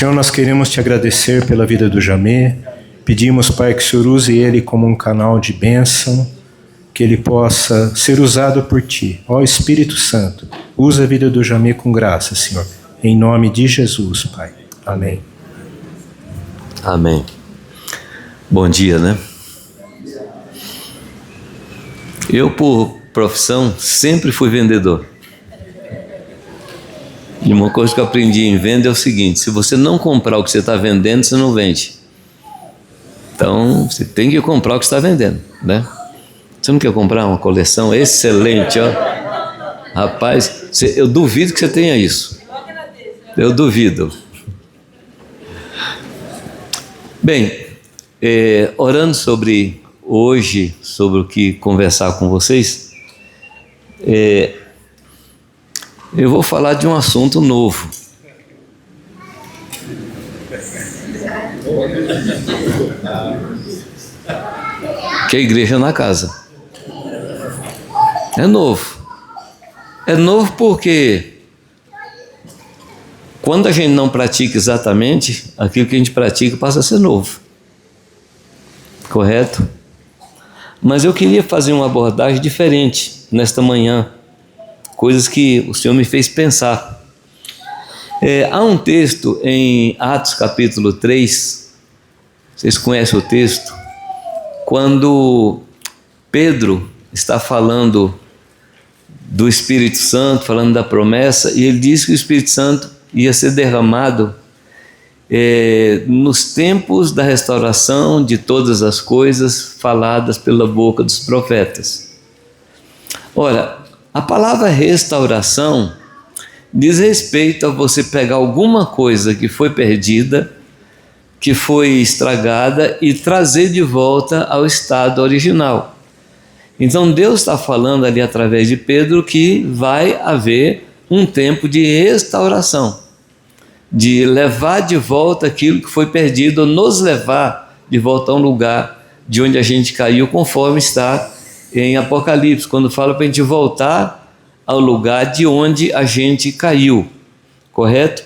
Senhor, nós queremos te agradecer pela vida do Jamê. Pedimos, Pai, que o Senhor use ele como um canal de bênção, que ele possa ser usado por ti. Ó Espírito Santo, usa a vida do Jamê com graça, Senhor. Em nome de Jesus, Pai. Amém. Amém. Bom dia, né? Eu, por profissão, sempre fui vendedor. E uma coisa que eu aprendi em venda é o seguinte: se você não comprar o que você está vendendo, você não vende. Então, você tem que comprar o que você está vendendo, né? Você não quer comprar uma coleção excelente, ó? Rapaz, eu duvido que você tenha isso. Eu duvido. Bem, orando sobre hoje, sobre o que conversar com vocês, eu vou falar de um assunto novo. Que é a igreja na casa. É novo. É novo porque quando a gente não pratica exatamente, aquilo que a gente pratica passa a ser novo. Correto? Mas eu queria fazer uma abordagem diferente nesta manhã. Coisas que o Senhor me fez pensar. Há um texto em Atos capítulo 3, vocês conhecem o texto, quando Pedro está falando do Espírito Santo, falando da promessa, e ele diz que o Espírito Santo ia ser derramado nos tempos da restauração de todas as coisas faladas pela boca dos profetas. Ora, a palavra restauração diz respeito a você pegar alguma coisa que foi perdida, que foi estragada, e trazer de volta ao estado original. Então Deus está falando ali através de Pedro que vai haver um tempo de restauração, de levar de volta aquilo que foi perdido, ou nos levar de volta a um lugar de onde a gente caiu, conforme está em Apocalipse, quando fala para a gente voltar ao lugar de onde a gente caiu, correto?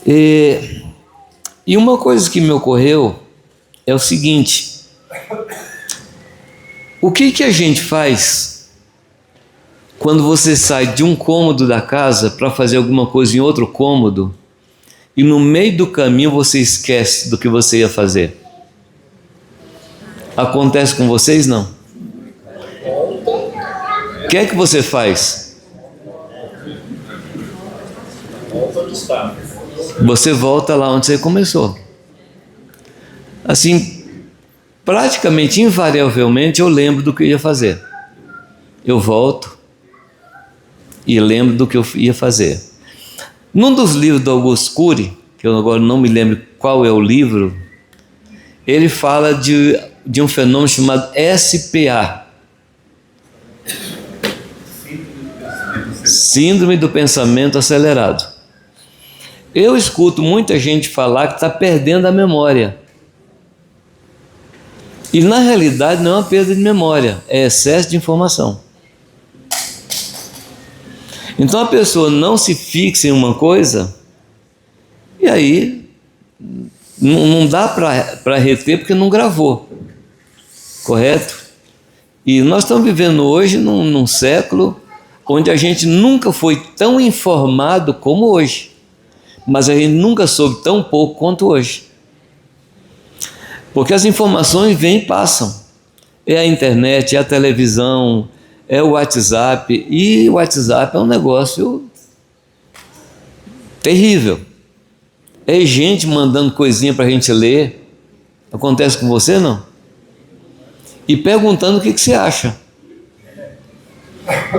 E uma coisa que me ocorreu é o seguinte: o que a gente faz quando você sai de um cômodo da casa para fazer alguma coisa em outro cômodo e no meio do caminho você esquece do que você ia fazer? Acontece com vocês, não? O que é que você faz? Você volta lá onde você começou. Assim, praticamente, invariavelmente, eu lembro do que eu ia fazer. Eu volto e lembro do que eu ia fazer. Num dos livros do Augusto Cury, que eu agora não me lembro qual é o livro, ele fala de um fenômeno chamado SPA. Síndrome do pensamento acelerado. Eu escuto muita gente falar que está perdendo a memória. E na realidade não é uma perda de memória, é excesso de informação. Então a pessoa não se fixa em uma coisa, e aí não dá para reter porque não gravou. Correto? E nós estamos vivendo hoje num século onde a gente nunca foi tão informado como hoje, mas a gente nunca soube tão pouco quanto hoje. Porque as informações vêm e passam. É a internet, é a televisão, é o WhatsApp, e o WhatsApp é um negócio terrível. É gente mandando coisinha para a gente ler. Acontece com você, não? E perguntando o que você acha.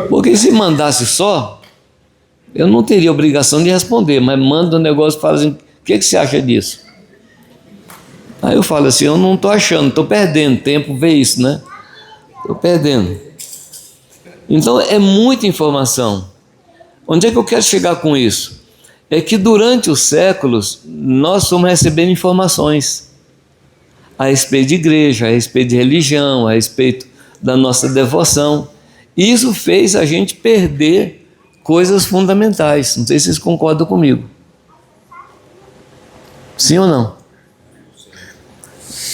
Porque se mandasse só, eu não teria obrigação de responder, mas manda um negócio e fala assim: o que você acha disso? Aí eu falo assim: eu não estou achando, estou perdendo tempo ver isso, né? Estou perdendo. Então é muita informação. Onde é que eu quero chegar com isso? É que durante os séculos nós fomos recebendo informações a respeito de igreja, a respeito de religião, a respeito da nossa devoção. Isso fez a gente perder coisas fundamentais. Não sei se vocês concordam comigo. Sim ou não?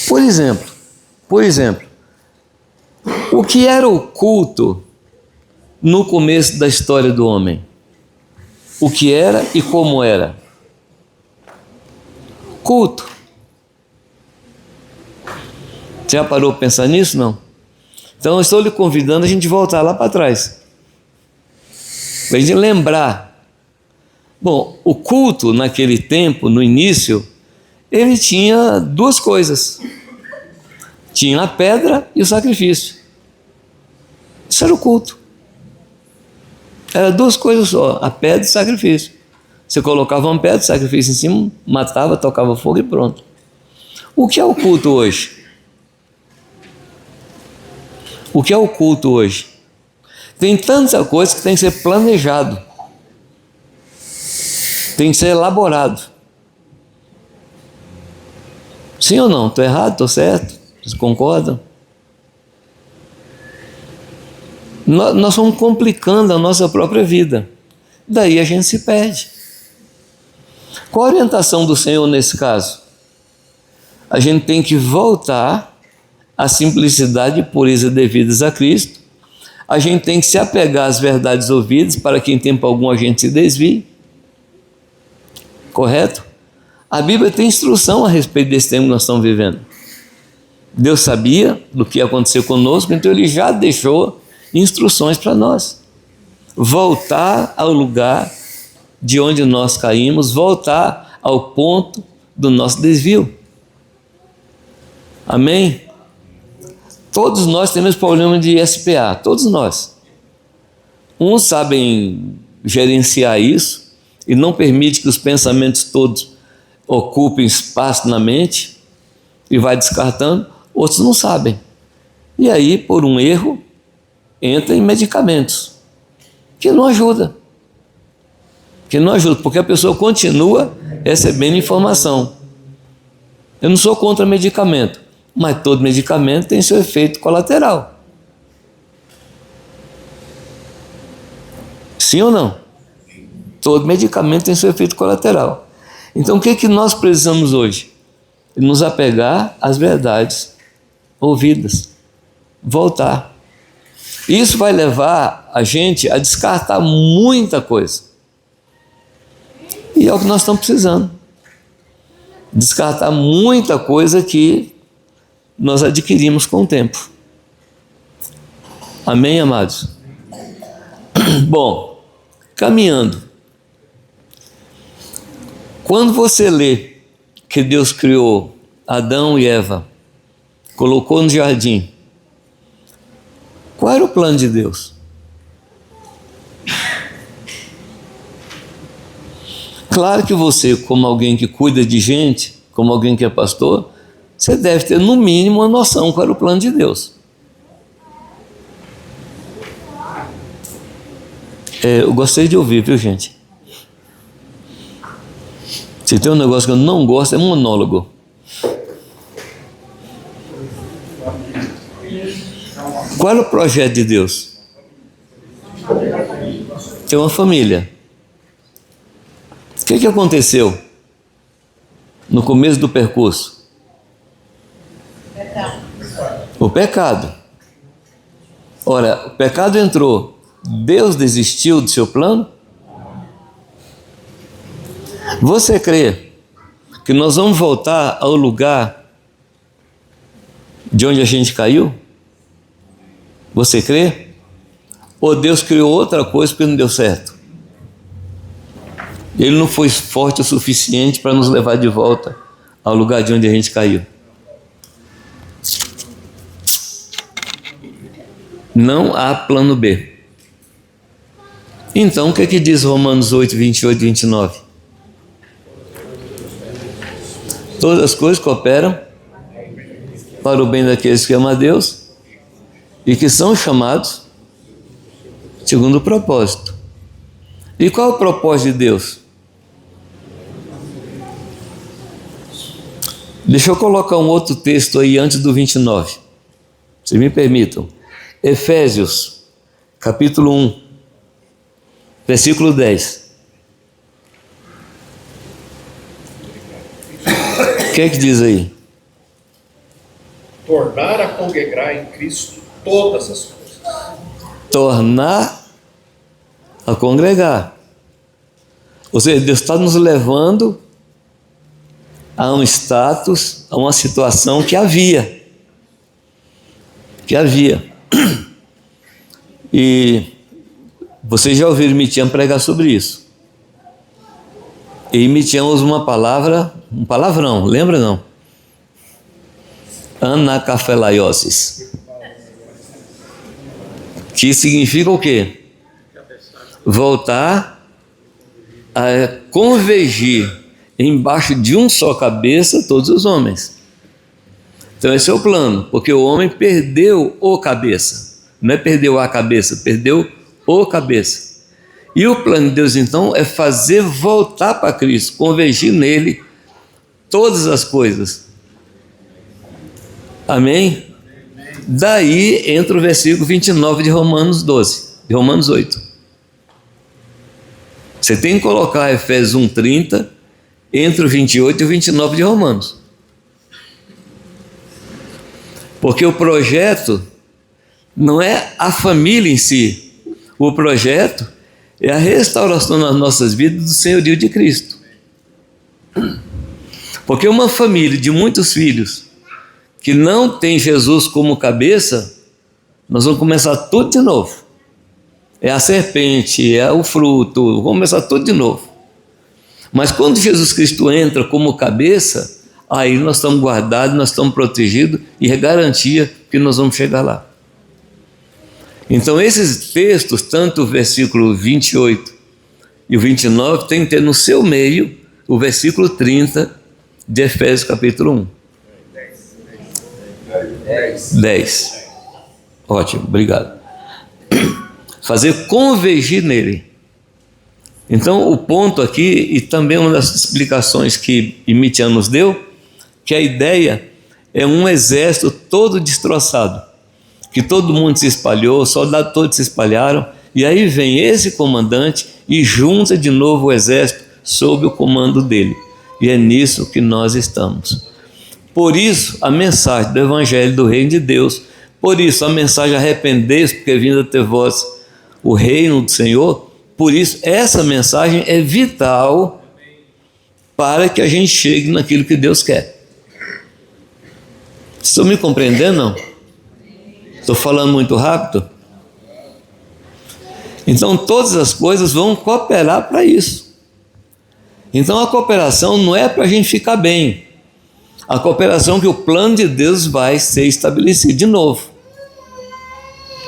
Por exemplo, o que era o culto no começo da história do homem? O que era e como era? Culto. Já parou para pensar nisso? Não? Então eu estou lhe convidando a gente voltar lá para trás, para a gente lembrar. Bom, o culto naquele tempo, no início, ele tinha duas coisas. Tinha a pedra e o sacrifício. Isso era o culto. Era duas coisas só, a pedra e o sacrifício. Você colocava uma pedra, sacrifício em cima, matava, tocava fogo e pronto. O que é o culto hoje? O que é o culto hoje? Tem tanta coisa que tem que ser planejado, tem que ser elaborado. Sim ou não? Estou errado? Estou certo? Vocês concordam? Nós vamos complicando a nossa própria vida, daí a gente se perde. Qual a orientação do Senhor nesse caso? A gente tem que voltar à simplicidade e pureza devidas a Cristo. A gente tem que se apegar às verdades ouvidas para que em tempo algum a gente se desvie. Correto? A Bíblia tem instrução a respeito desse tempo que nós estamos vivendo. Deus sabia do que ia acontecer conosco, então Ele já deixou instruções para nós. Voltar ao lugar de onde nós caímos, voltar ao ponto do nosso desvio. Amém? Todos nós temos problema de SPA, todos nós. Uns sabem gerenciar isso e não permite que os pensamentos todos ocupem espaço na mente e vai descartando, outros não sabem. E aí, por um erro, entra em medicamentos, que não ajuda. Porque a pessoa continua recebendo informação. Eu não sou contra medicamento, mas todo medicamento tem seu efeito colateral. Sim ou não? Todo medicamento tem seu efeito colateral. Então o que nós precisamos hoje? Nos apegar às verdades ouvidas. Voltar. Isso vai levar a gente a descartar muita coisa. E é o que nós estamos precisando. Descartar muita coisa que nós adquirimos com o tempo. Amém, amados? Bom, caminhando. Quando você lê que Deus criou Adão e Eva, colocou no jardim, qual era o plano de Deus? Claro que você, como alguém que cuida de gente, como alguém que é pastor, você deve ter no mínimo uma noção qual era o plano de Deus. Eu gostei de ouvir, viu, gente? Se tem um negócio que eu não gosto, é monólogo. Qual era o projeto de Deus? Ter uma família. O que aconteceu no começo do percurso? O pecado. Ora, o pecado entrou, Deus desistiu do seu plano? Você crê que nós vamos voltar ao lugar de onde a gente caiu? Você crê? Ou Deus criou outra coisa porque não deu certo? Ele não foi forte o suficiente para nos levar de volta ao lugar de onde a gente caiu. Não há plano B. Então, o que diz Romanos 8, 28 e 29? Todas as coisas cooperam para o bem daqueles que amam a Deus e que são chamados segundo o propósito. E qual é o propósito de Deus? Deixa eu colocar um outro texto aí antes do 29. Se me permitam. Efésios, capítulo 1, versículo 10. que é que diz aí? Tornar a congregar em Cristo todas as coisas. Tornar a congregar. Ou seja, Deus está nos levando a um status, a uma situação que havia. E vocês já ouviram Mitian pregar sobre isso. E Mitian usa uma palavra, um palavrão, lembra não? Anacafelaiosis. Que significa o quê? Voltar a convergir embaixo de um só cabeça todos os homens. Então esse é o plano, porque o homem perdeu o cabeça. Não é perdeu a cabeça, perdeu o cabeça. E o plano de Deus então é fazer voltar para Cristo, convergir nele todas as coisas. Amém? Daí entra o versículo 29 de Romanos 12, de Romanos 8. Você tem que colocar Efésios 1:30 entre o 28 e o 29 de Romanos. Porque o projeto não é a família em si. O projeto é a restauração nas nossas vidas do senhorio de Cristo. Porque uma família de muitos filhos que não tem Jesus como cabeça, nós vamos começar tudo de novo. É a serpente, é o fruto, vamos começar tudo de novo. Mas quando Jesus Cristo entra como cabeça, aí nós estamos guardados, nós estamos protegidos e é garantia que nós vamos chegar lá. Então esses textos, tanto o versículo 28 e o 29, tem que ter no seu meio o versículo 30 de Efésios capítulo 1. 10. Ótimo, obrigado. Fazer convergir nele. Então o ponto aqui, e também uma das explicações que Mitian nos deu, que a ideia é um exército todo destroçado, que todo mundo se espalhou, os soldados todos se espalharam, e aí vem esse comandante e junta de novo o exército sob o comando dele. E é nisso que nós estamos. Por isso a mensagem do Evangelho do Reino de Deus, por isso a mensagem arrependei-vos, porque é vindo até vós o reino do Senhor, por isso essa mensagem é vital para que a gente chegue naquilo que Deus quer. Estão me compreendendo, não? Estou falando muito rápido? Então todas as coisas vão cooperar para isso. Então a cooperação não é para a gente ficar bem. A cooperação que o plano de Deus vai ser estabelecido de novo.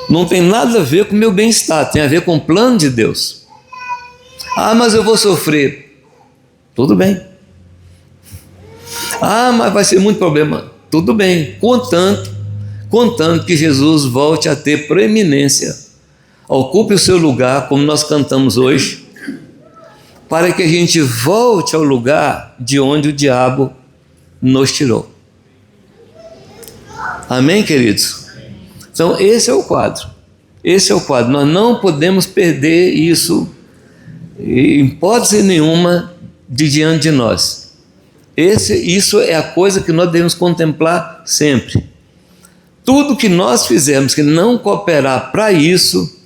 Não tem nada a ver com o meu bem-estar, tem a ver com o plano de Deus. Ah, mas eu vou sofrer. Tudo bem. Ah, mas vai ser muito problema. Tudo bem, contanto que Jesus volte a ter preeminência, ocupe o seu lugar, como nós cantamos hoje, para que a gente volte ao lugar de onde o diabo nos tirou. Amém, queridos? Então esse é o quadro. Nós não podemos perder isso, em hipótese nenhuma, de diante de nós. Isso é a coisa que nós devemos contemplar sempre. Tudo que nós fizermos que não cooperar para isso,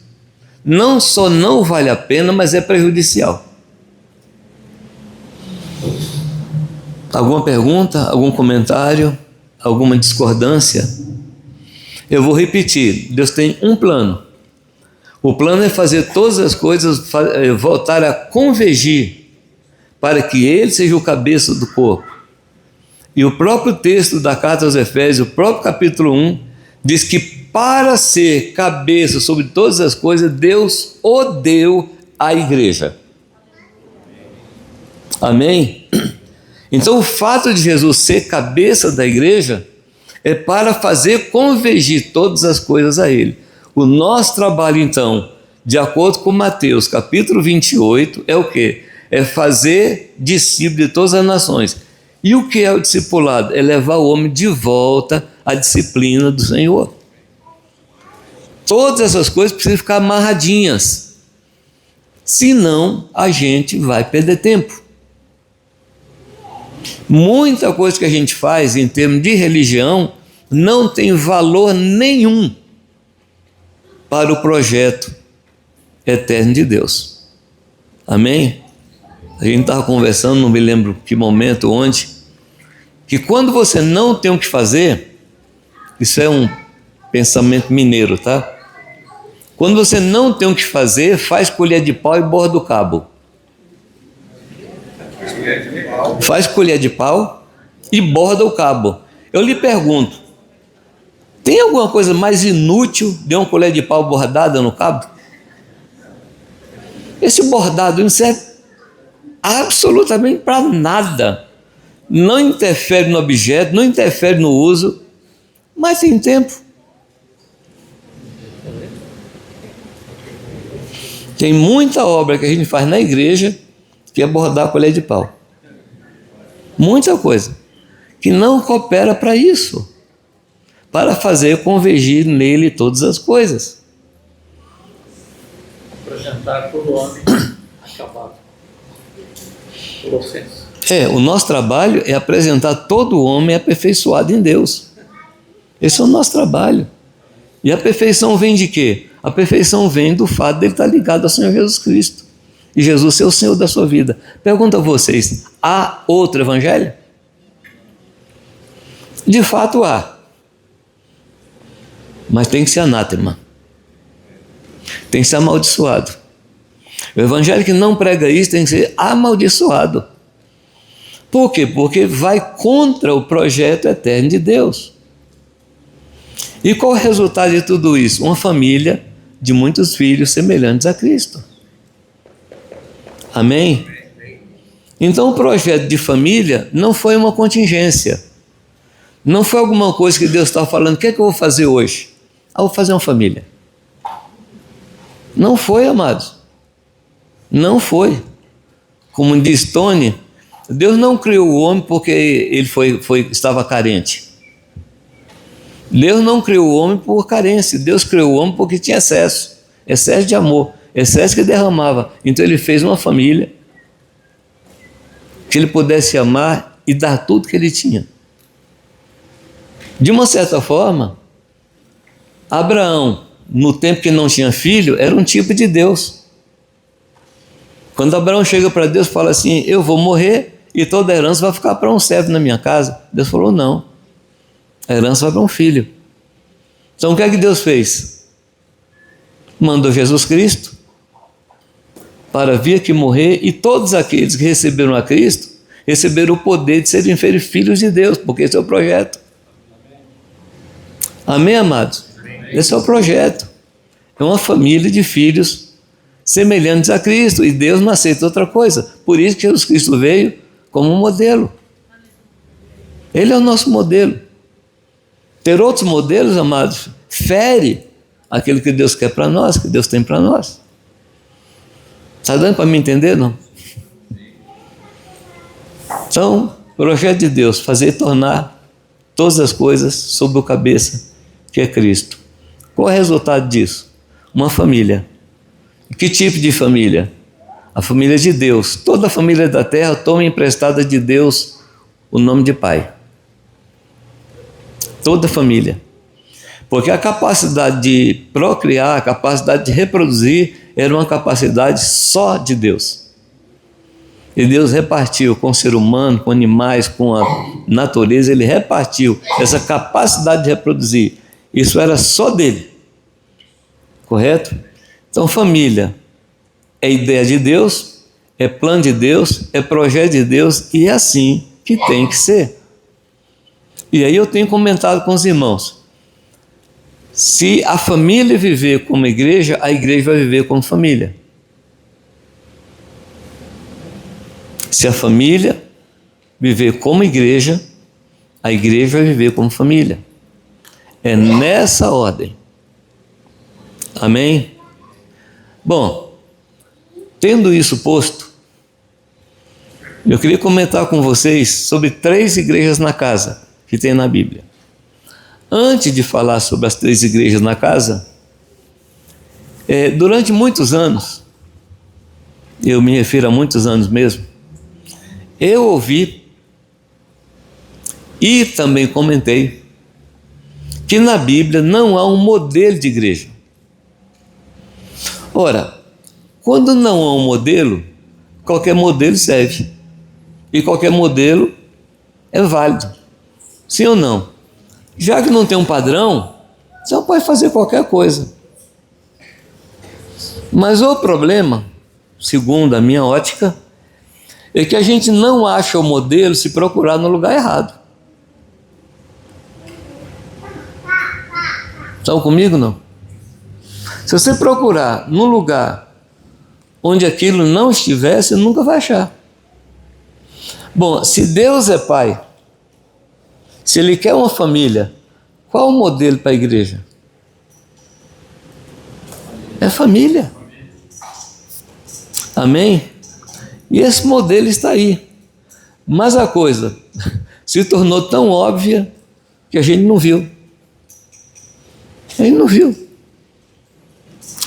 não só não vale a pena, mas é prejudicial. Alguma pergunta? Algum comentário? Alguma discordância? Eu vou repetir, Deus tem um plano. O plano é fazer todas as coisas voltar a convergir para que Ele seja o cabeça do corpo. E o próprio texto da carta aos Efésios, o próprio capítulo 1, diz que para ser cabeça sobre todas as coisas, Deus o deu à igreja. Amém? Então o fato de Jesus ser cabeça da igreja é para fazer convergir todas as coisas a Ele. O nosso trabalho então, de acordo com Mateus capítulo 28, é o quê? É fazer discípulo de todas as nações. E o que é o discipulado? É levar o homem de volta à disciplina do Senhor. Todas essas coisas precisam ficar amarradinhas, senão a gente vai perder tempo. Muita coisa que a gente faz em termos de religião não tem valor nenhum para o projeto eterno de Deus. Amém? A gente estava conversando, não me lembro que momento, onde, que quando você não tem o que fazer, isso é um pensamento mineiro, tá? Quando você não tem o que fazer, faz colher de pau e borda o cabo. Faz colher de pau e borda o cabo. Eu lhe pergunto, tem alguma coisa mais inútil de uma colher de pau bordada no cabo? Esse bordado não serve absolutamente para nada. Não interfere no objeto, não interfere no uso, mas tem tempo. Tem muita obra que a gente faz na igreja que é bordar a colher de pau. Muita coisa que não coopera para isso, para fazer convergir nele todas as coisas. Apresentar todo homem acabado. Colossenses. O nosso trabalho é apresentar todo homem aperfeiçoado em Deus. Esse é o nosso trabalho. E a perfeição vem de quê? A perfeição vem do fato de ele estar ligado ao Senhor Jesus Cristo. E Jesus ser o Senhor da sua vida. Pergunto a vocês, há outro evangelho? De fato há. Mas tem que ser anátema. Tem que ser amaldiçoado. O evangelho que não prega isso tem que ser amaldiçoado. Por quê? Porque vai contra o projeto eterno de Deus. E qual é o resultado de tudo isso? Uma família de muitos filhos semelhantes a Cristo. Amém? Então o projeto de família não foi uma contingência. Não foi alguma coisa que Deus estava falando, o que é que eu vou fazer hoje? Vou fazer uma família. Não foi, amados. Não foi. Como diz Tony, Deus não criou o homem porque ele estava carente. Deus não criou o homem por carência. Deus criou o homem porque tinha excesso de amor, excesso que derramava. Então ele fez uma família que ele pudesse amar e dar tudo que ele tinha. De uma certa forma, Abraão, no tempo que não tinha filho, era um tipo de Deus. Quando Abraão chega para Deus e fala assim, eu vou morrer e toda a herança vai ficar para um servo na minha casa. Deus falou, não, a herança vai para um filho. Então o que é que Deus fez? Mandou Jesus Cristo para vir aqui morrer, e todos aqueles que receberam a Cristo receberam o poder de serem filhos de Deus, porque esse é o projeto. Amém, amados? Esse é o projeto. É uma família de filhos semelhantes a Cristo, e Deus não aceita outra coisa. Por isso que Jesus Cristo veio como um modelo. Ele é o nosso modelo. Ter outros modelos, amados, fere aquilo que Deus quer para nós, que Deus tem para nós. Está dando para me entender, não? Então, o projeto de Deus, fazer tornar todas as coisas sob o cabeça, que é Cristo. Qual é o resultado disso? Uma família. Que tipo de família? A família de Deus. Toda a família da terra toma emprestada de Deus o nome de Pai. Toda a família. Porque a capacidade de procriar, a capacidade de reproduzir, era uma capacidade só de Deus. E Deus repartiu com o ser humano, com animais, com a natureza, ele repartiu essa capacidade de reproduzir. Isso era só dele. Correto? Então, família é ideia de Deus, é plano de Deus, é projeto de Deus, e é assim que tem que ser. E aí eu tenho comentado com os irmãos, se a família viver como igreja, a igreja vai viver como família. Se a família viver como igreja, a igreja vai viver como família. É nessa ordem. Amém? Bom, tendo isso posto, eu queria comentar com vocês sobre 3 igrejas na casa que tem na Bíblia. Antes de falar sobre as 3 igrejas na casa, durante muitos anos, eu me refiro a muitos anos mesmo, eu ouvi E também comentei que na Bíblia não há um modelo de igreja. Ora, quando não há um modelo, qualquer modelo serve. E qualquer modelo é válido. Sim ou não? Já que não tem um padrão, você pode fazer qualquer coisa. Mas o problema, segundo a minha ótica, é que a gente não acha o modelo se procurar no lugar errado. Estão comigo, não? Se você procurar no lugar onde aquilo não estiver, você nunca vai achar. Bom, se Deus é Pai, se Ele quer uma família, qual o modelo para a igreja? É família. Amém? E esse modelo está aí. Mas a coisa se tornou tão óbvia que a gente não viu. A gente não viu.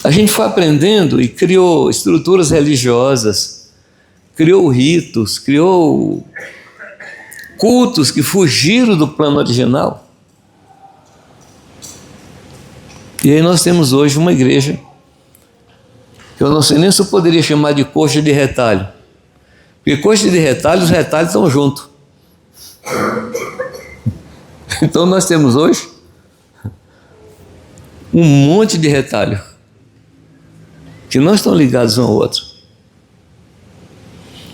A gente foi aprendendo e criou estruturas religiosas, criou ritos, criou cultos que fugiram do plano original. E aí nós temos hoje uma igreja que eu não sei nem se eu poderia chamar de coxa de retalho. Porque coxa de retalho, os retalhos estão juntos. Então nós temos hoje um monte de retalho que não estão ligados um ao outro.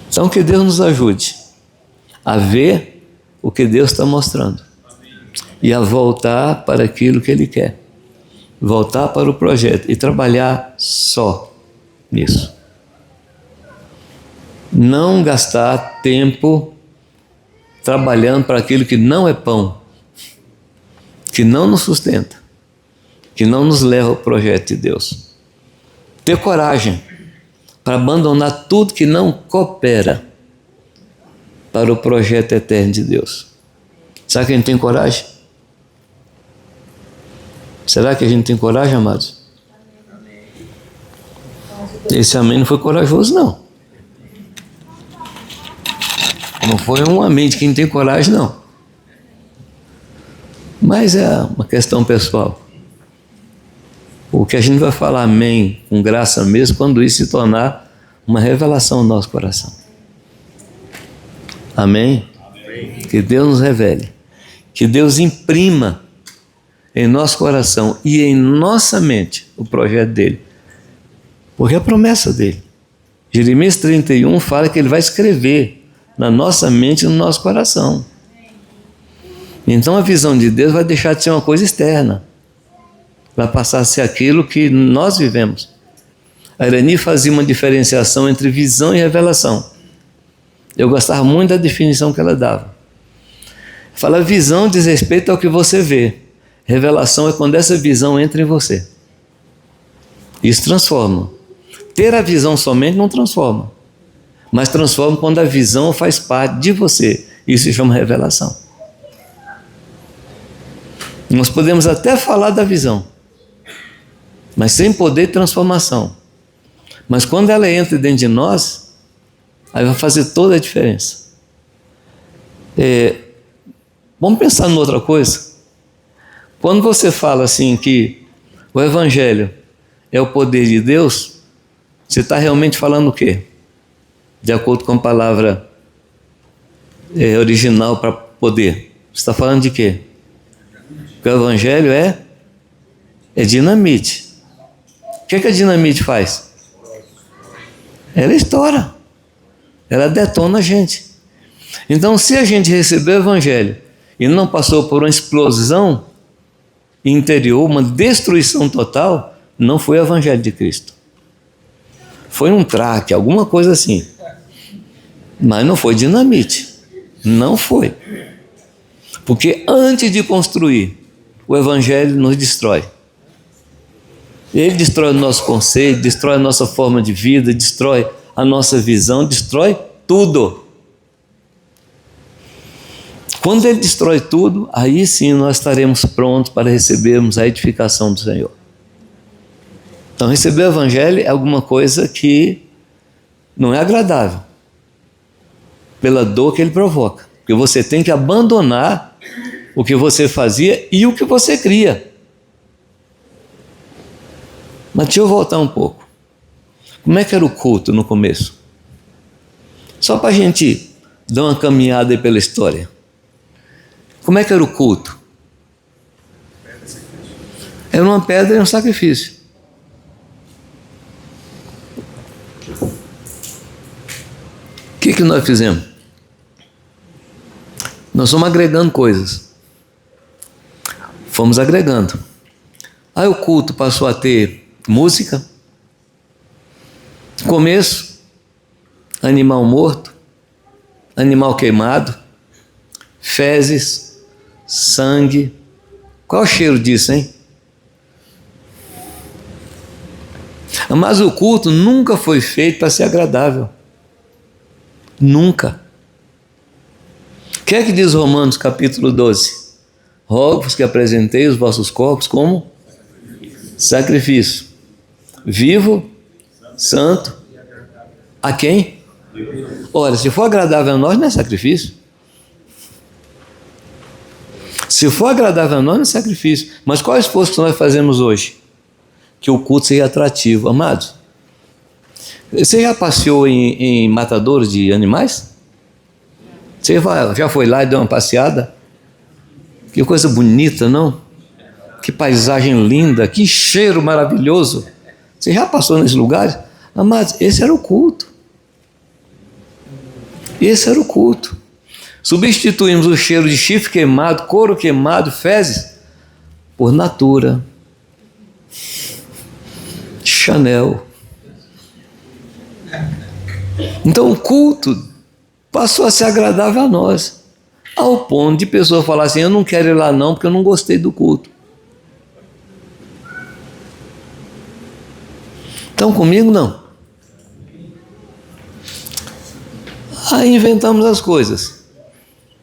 Então que Deus nos ajude a ver o que Deus está mostrando e a voltar para aquilo que Ele quer, voltar para o projeto e trabalhar só nisso. Não gastar tempo trabalhando para aquilo que não é pão, que não nos sustenta, que não nos leva ao projeto de Deus. Ter coragem para abandonar tudo que não coopera para o projeto eterno de Deus. Será que a gente tem coragem? Será que a gente tem coragem, amados? Esse amém não foi corajoso, não. Não foi um amém de quem tem coragem, não. Mas é uma questão pessoal. O que a gente vai falar amém com graça mesmo quando isso se tornar uma revelação no nosso coração. Amém? Amém. Que Deus nos revele. Que Deus imprima em nosso coração e em nossa mente o projeto dele. Porque é a promessa dele. Jeremias 31 fala que ele vai escrever na nossa mente e no nosso coração. Então a visão de Deus vai deixar de ser uma coisa externa. Vai passar a ser aquilo que nós vivemos. A Irani fazia uma diferenciação entre visão e revelação. Eu gostava muito da definição que ela dava. Fala, visão diz respeito ao que você vê. Revelação é quando essa visão entra em você. Isso transforma. Ter a visão somente não transforma. Mas transforma quando a visão faz parte de você. Isso se chama revelação. Nós podemos até falar da visão, mas sem poder de transformação. Mas quando ela entra dentro de nós, aí vai fazer toda a diferença. Vamos pensar em outra coisa. Quando você fala assim que o Evangelho é o poder de Deus, você está realmente falando o quê? De acordo com a palavra original para poder. Você está falando de quê? Que o Evangelho é dinamite. O que a dinamite faz? Ela estoura. Ela detona a gente. Então, se a gente recebeu o Evangelho e não passou por uma explosão interior, uma destruição total, não foi o Evangelho de Cristo. Foi um traque, alguma coisa assim. Mas não foi dinamite. Não foi. Porque antes de construir, o Evangelho nos destrói. Ele destrói o nosso conceito, destrói a nossa forma de vida, destrói a nossa visão, destrói tudo. Quando ele destrói tudo, aí sim nós estaremos prontos para recebermos a edificação do Senhor. Então receber o Evangelho é alguma coisa que não é agradável, pela dor que ele provoca. Porque você tem que abandonar o que você fazia e o que você cria. Mas deixa eu voltar um pouco. Como é que era o culto no começo? Só para a gente dar uma caminhada aí pela história. Como é que era o culto? Era uma pedra e um sacrifício. O que nós fizemos? Nós fomos agregando coisas. Fomos agregando. Aí o culto passou a ter música. Começo, animal morto, animal queimado, fezes, sangue. Qual o cheiro disso, hein? Mas o culto nunca foi feito para ser agradável. Nunca. O que é que diz Romanos capítulo 12? Rogo-vos que apresentei os vossos corpos como sacrifício vivo, santo. A quem? Olha, se for agradável a nós, não é sacrifício. Se for agradável a nós, não é sacrifício. Mas qual é o esforço que nós fazemos hoje? Que o culto seja atrativo. Amados, você já passeou em matadouros de animais? Você já foi lá e deu uma passeada? Que coisa bonita, não? Que paisagem linda, que cheiro maravilhoso. Você já passou nesse lugar? Amados, esse era o culto. Esse era o culto. Substituímos o cheiro de chifre queimado, couro queimado, fezes, por Natura, Chanel. Então o culto passou a ser agradável a nós, ao ponto de pessoas falar assim: eu não quero ir lá não, porque eu não gostei do culto. Estão comigo? Não. Aí inventamos as coisas.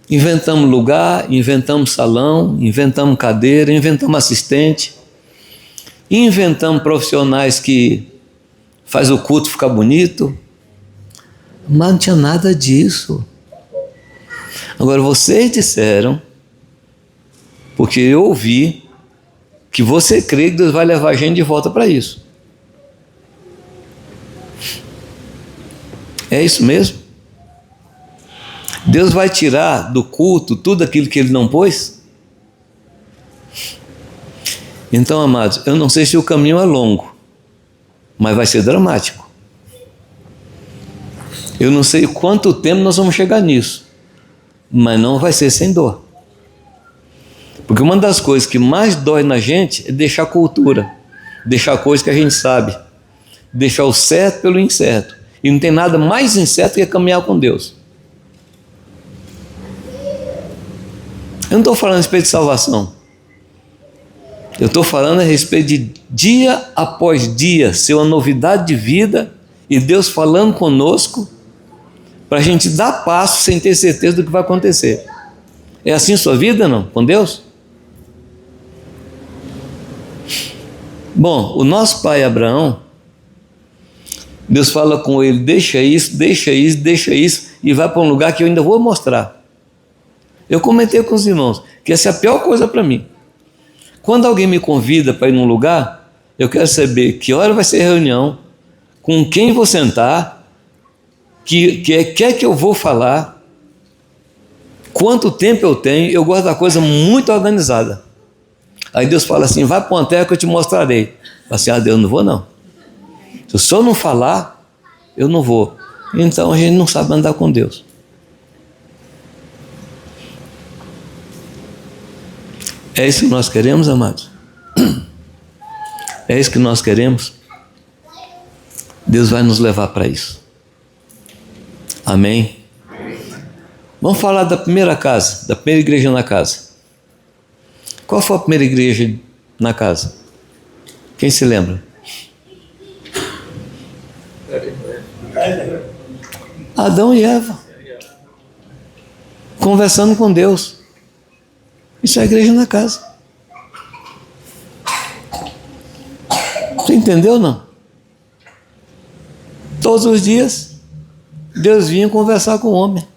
Inventamos lugar, inventamos salão, inventamos cadeira, inventamos assistente, inventamos profissionais que faz o culto ficar bonito, mas não tinha nada disso. Agora vocês disseram, porque eu ouvi, que você crê que Deus vai levar a gente de volta para isso. É isso mesmo? Deus vai tirar do culto tudo aquilo que Ele não pôs? Então, amados, eu não sei se o caminho é longo, mas vai ser dramático. Eu não sei quanto tempo nós vamos chegar nisso, mas não vai ser sem dor. Porque uma das coisas que mais dói na gente é deixar cultura, deixar coisas que a gente sabe, deixar o certo pelo incerto. E não tem nada mais incerto que caminhar com Deus. Eu não estou falando a respeito de salvação. Eu estou falando a respeito de dia após dia ser uma novidade de vida e Deus falando conosco para a gente dar passo sem ter certeza do que vai acontecer. É assim sua vida, não? Com Deus? Bom, o nosso pai Abraão, Deus fala com ele: deixa isso, e vai para um lugar que eu ainda vou mostrar. Eu comentei com os irmãos que essa é a pior coisa para mim. Quando alguém me convida para ir num lugar, eu quero saber que hora vai ser a reunião, com quem vou sentar, que eu vou falar, quanto tempo eu tenho. Eu gosto da coisa muito organizada. Aí Deus fala assim: vai para uma terra que eu te mostrarei. Eu falo assim: Deus, não vou não. Se o senhor não falar, eu não vou. Então a gente não sabe andar com Deus. É isso que nós queremos, amados? É isso que nós queremos? Deus vai nos levar para isso. Amém? Vamos falar da primeira casa, da primeira igreja na casa. Qual foi a primeira igreja na casa? Quem se lembra? Adão e Eva. Conversando com Deus. Isso é a igreja na casa. Você entendeu ou não? Todos os dias, Deus vinha conversar com o homem.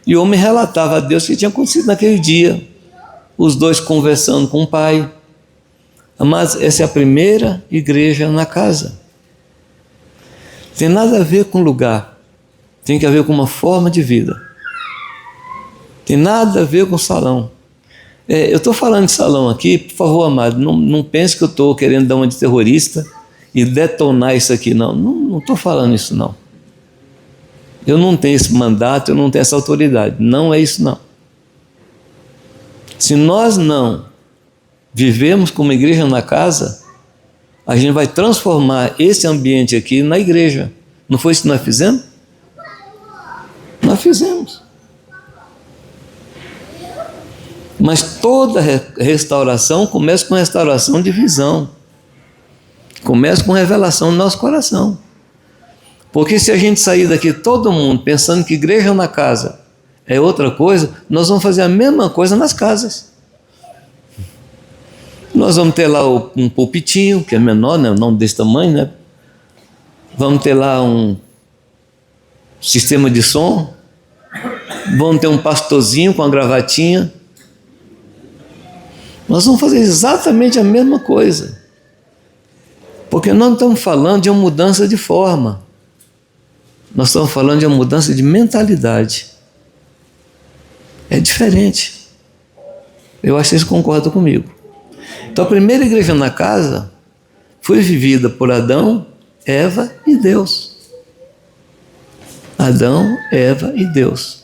E o homem relatava a Deus o que tinha acontecido naquele dia. Os dois conversando com o pai. Mas essa é a primeira igreja na casa. Tem nada a ver com lugar. Tem que ver com uma forma de vida. Tem nada a ver com salão. Eu estou falando de salão aqui, por favor, amado, não pense que eu estou querendo dar uma de terrorista e detonar isso aqui, não estou falando isso não. Eu não tenho esse mandato, eu não tenho essa autoridade, não é isso não. Se nós não vivemos como igreja na casa, a gente vai transformar esse ambiente aqui na igreja. Não foi isso que nós fizemos? Nós fizemos. Mas toda restauração começa com restauração de visão. Começa com revelação no nosso coração. Porque se a gente sair daqui todo mundo pensando que igreja na casa é outra coisa, nós vamos fazer a mesma coisa nas casas. Nós vamos ter lá um pulpitinho, que é menor, né? Não desse tamanho, né? Vamos ter lá um sistema de som. Vamos ter um pastorzinho com a gravatinha. Nós vamos fazer exatamente a mesma coisa. Porque nós não estamos falando de uma mudança de forma. Nós estamos falando de uma mudança de mentalidade. É diferente. Eu acho que vocês concordam comigo. Então a primeira igreja na casa foi vivida por Adão, Eva e Deus. Adão, Eva e Deus.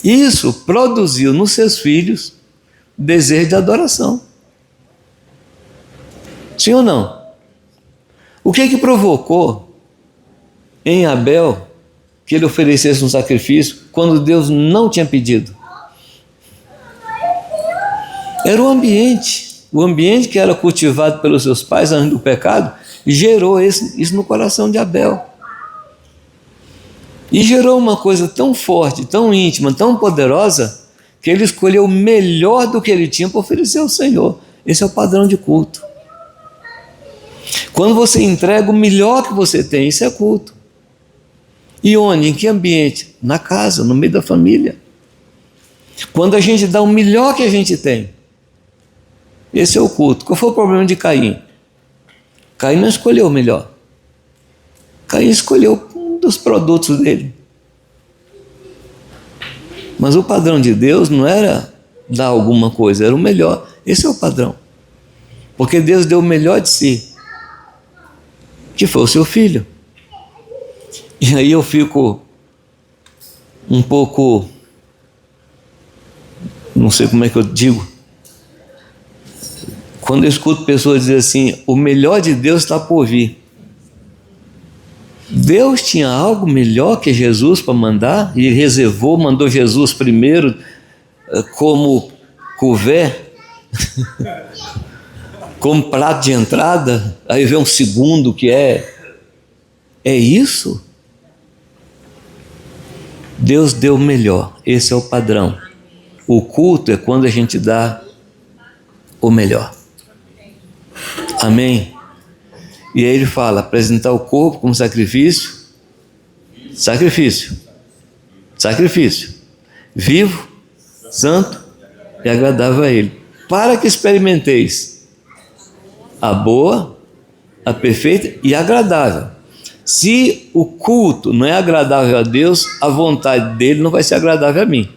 Isso produziu nos seus filhos desejo de adoração. Sim ou não? O que provocou em Abel que ele oferecesse um sacrifício quando Deus não tinha pedido? Era o ambiente que era cultivado pelos seus pais antes do pecado, gerou isso no coração de Abel. E gerou uma coisa tão forte, tão íntima, tão poderosa, que ele escolheu o melhor do que ele tinha para oferecer ao Senhor. Esse é o padrão de culto. Quando você entrega o melhor que você tem, isso é culto. E onde? Em que ambiente? Na casa, no meio da família. Quando a gente dá o melhor que a gente tem, esse é o culto. Qual foi o problema de Caim? Caim não escolheu o melhor. Caim escolheu um dos produtos dele. Mas o padrão de Deus não era dar alguma coisa, era o melhor. Esse é o padrão. Porque Deus deu o melhor de si, que foi o seu filho. E aí eu fico um pouco, não sei como é que eu digo, quando eu escuto pessoas dizer assim, o melhor de Deus está por vir. Deus tinha algo melhor que Jesus para mandar e reservou, mandou Jesus primeiro como couvert, como prato de entrada, aí vem um segundo que é isso? Deus deu o melhor, esse é o padrão. O culto é quando a gente dá o melhor. Amém? E aí ele fala, apresentar o corpo como sacrifício, vivo, santo e agradável a Ele, para que experimenteis a boa, a perfeita e agradável. Se o culto não é agradável a Deus, a vontade dele não vai ser agradável a mim.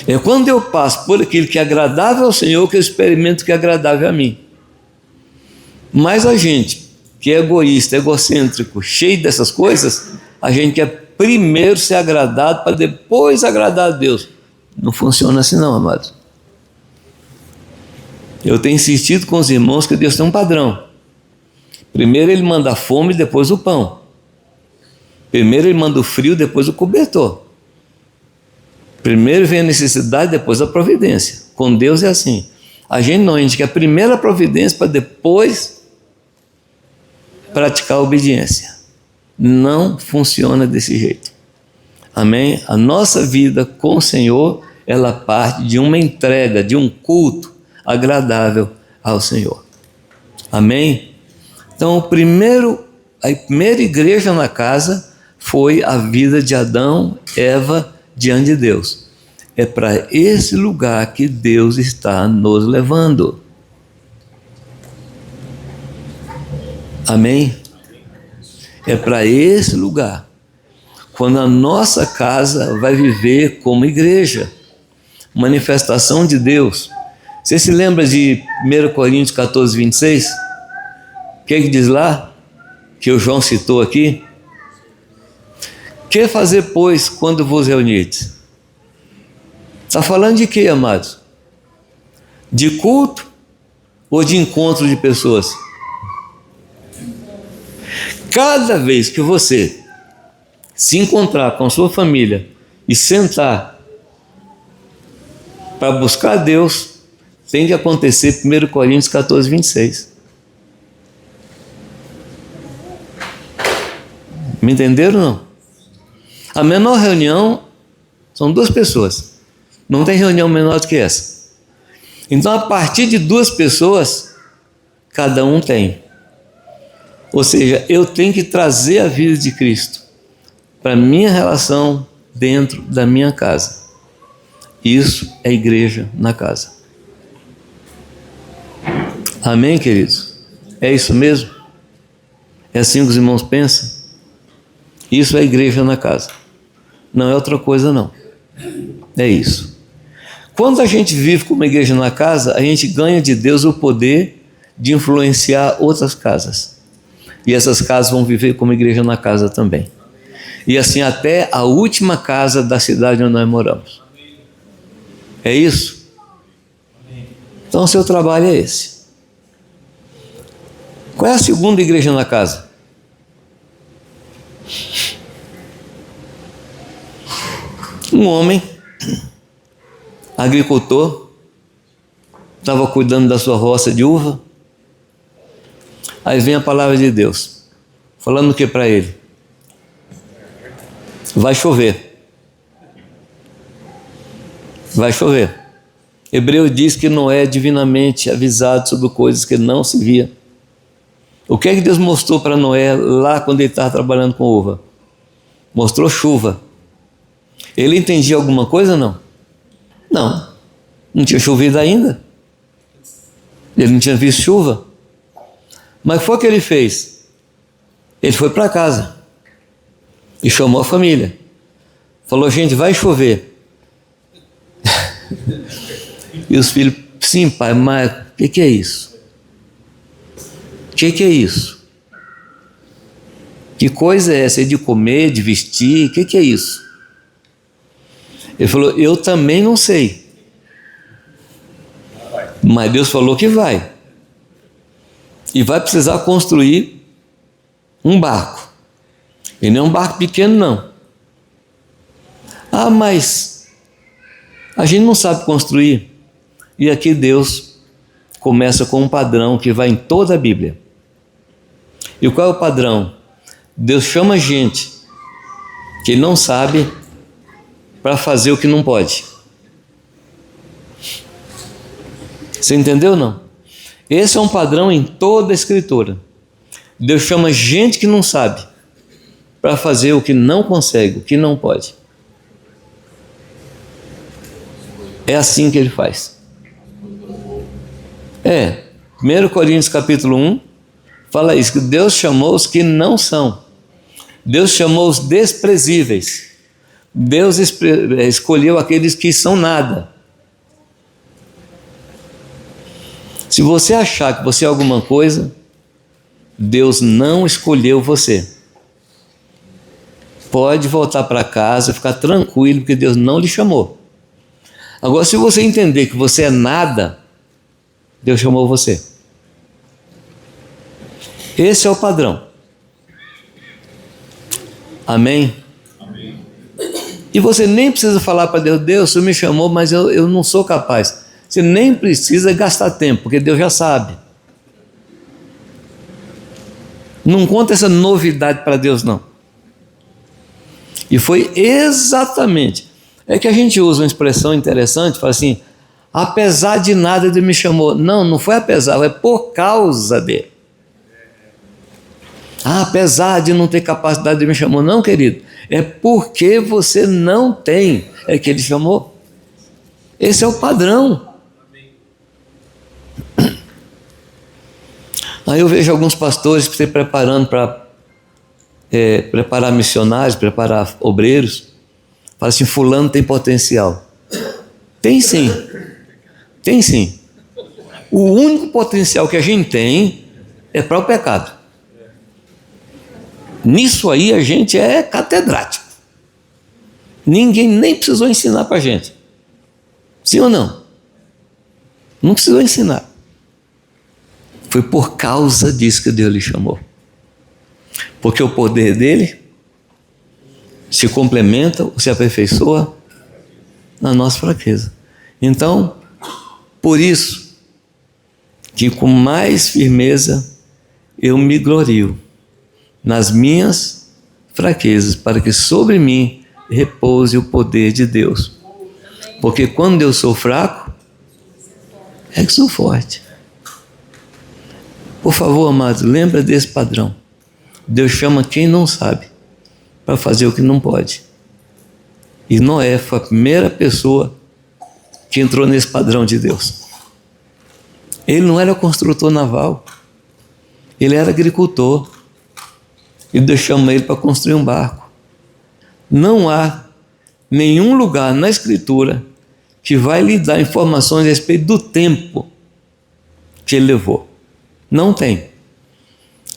É quando eu passo por aquilo que é agradável ao Senhor que eu experimento o que é agradável a mim. Mas a gente que é egoísta, egocêntrico, cheio dessas coisas, a gente quer primeiro ser agradado para depois agradar a Deus. Não funciona assim não, amados. Eu tenho insistido com os irmãos que Deus tem um padrão. Primeiro Ele manda a fome, depois o pão. Primeiro Ele manda o frio, depois o cobertor. Primeiro vem a necessidade, depois a providência. Com Deus é assim. A gente não, a gente quer primeiro a providência para depois praticar a obediência. Não funciona desse jeito. Amém? A nossa vida com o Senhor, ela parte de uma entrega, de um culto agradável ao Senhor. Amém? Então, a primeira igreja na casa foi a vida de Adão, Eva, diante de Deus. É para esse lugar que Deus está nos levando. Amém? É para esse lugar. Quando a nossa casa vai viver como igreja, manifestação de Deus. Você se lembra de 1 Coríntios 14, 26? O que diz lá? Que o João citou aqui. Que fazer, pois, quando vos reunides? Está falando de quê, amados? De culto ou de encontro de pessoas? Cada vez que você se encontrar com a sua família e sentar para buscar Deus, tem que acontecer 1 Coríntios 14, 26. Me entenderam ou não? A menor reunião são 2 pessoas. Não tem reunião menor do que essa. Então, a partir de 2 pessoas, cada um tem. Ou seja, eu tenho que trazer a vida de Cristo para a minha relação dentro da minha casa. Isso é igreja na casa. Amém, queridos? É isso mesmo? É assim que os irmãos pensam? Isso é igreja na casa. Não é outra coisa, não. É isso. Quando a gente vive como igreja na casa, a gente ganha de Deus o poder de influenciar outras casas. E essas casas vão viver como igreja na casa também. E assim até a última casa da cidade onde nós moramos. É isso? Então o seu trabalho é esse. Qual é a segunda igreja na casa? Um homem, agricultor, estava cuidando da sua roça de uva. Aí vem a palavra de Deus, falando o que para ele? Vai chover. Vai chover. Hebreu diz que Noé é divinamente avisado sobre coisas que não se via. O que é que Deus mostrou para Noé lá quando ele estava trabalhando com uva? Mostrou chuva. Ele entendia alguma coisa ou não? Não. Não tinha chovido ainda. Ele não tinha visto chuva. Mas o que foi que ele fez? Ele foi para casa e chamou a família. Falou, gente, vai chover. E os filhos, sim, pai, mas o que é isso? O que é isso? Que coisa é essa de comer, de vestir? O que é isso? Ele falou, eu também não sei. Mas Deus falou que vai. E vai precisar construir um barco. E não é um barco pequeno, não. Ah, mas a gente não sabe construir. E aqui Deus começa com um padrão que vai em toda a Bíblia. E qual é o padrão? Deus chama gente que não sabe para fazer o que não pode. Você entendeu ou não? Esse é um padrão em toda a Escritura. Deus chama gente que não sabe para fazer o que não consegue, o que não pode. É assim que ele faz. 1 Coríntios capítulo 1 fala isso, que Deus chamou os que não são. Deus chamou os desprezíveis. Deus escolheu aqueles que são nada. Se você achar que você é alguma coisa, Deus não escolheu você. Pode voltar para casa, ficar tranquilo, porque Deus não lhe chamou. Agora, se você entender que você é nada, Deus chamou você. Esse é o padrão. Amém? Amém. E você nem precisa falar para Deus, Deus, o Senhor me chamou, mas eu não sou capaz. Você nem precisa gastar tempo, porque Deus já sabe. Não conta essa novidade para Deus, não. E foi exatamente. É que a gente usa uma expressão interessante, fala assim, apesar de nada Deus me chamou. Não, não foi apesar, é por causa de. Ah, apesar de não ter capacidade, Ele me chamou. Não, querido, é porque você não tem, é que Ele chamou. Esse é o padrão. Aí eu vejo alguns pastores se preparando para preparar missionários, preparar obreiros. Fala assim, fulano tem potencial. Tem sim. Tem sim. O único potencial que a gente tem é para o pecado. Nisso aí a gente é catedrático. Ninguém nem precisou ensinar para a gente. Sim ou não? Não precisou ensinar. Foi por causa disso que Deus lhe chamou. Porque o poder dele se complementa ou se aperfeiçoa na nossa fraqueza. Então, por isso que com mais firmeza eu me glorio nas minhas fraquezas, para que sobre mim repouse o poder de Deus. Porque quando eu sou fraco, é que sou forte. Por favor, amados, lembra desse padrão. Deus chama quem não sabe para fazer o que não pode. E Noé foi a primeira pessoa que entrou nesse padrão de Deus. Ele não era construtor naval, ele era agricultor. E Deus chama ele para construir um barco. Não há nenhum lugar na Escritura que vai lhe dar informações a respeito do tempo que ele levou. Não tem.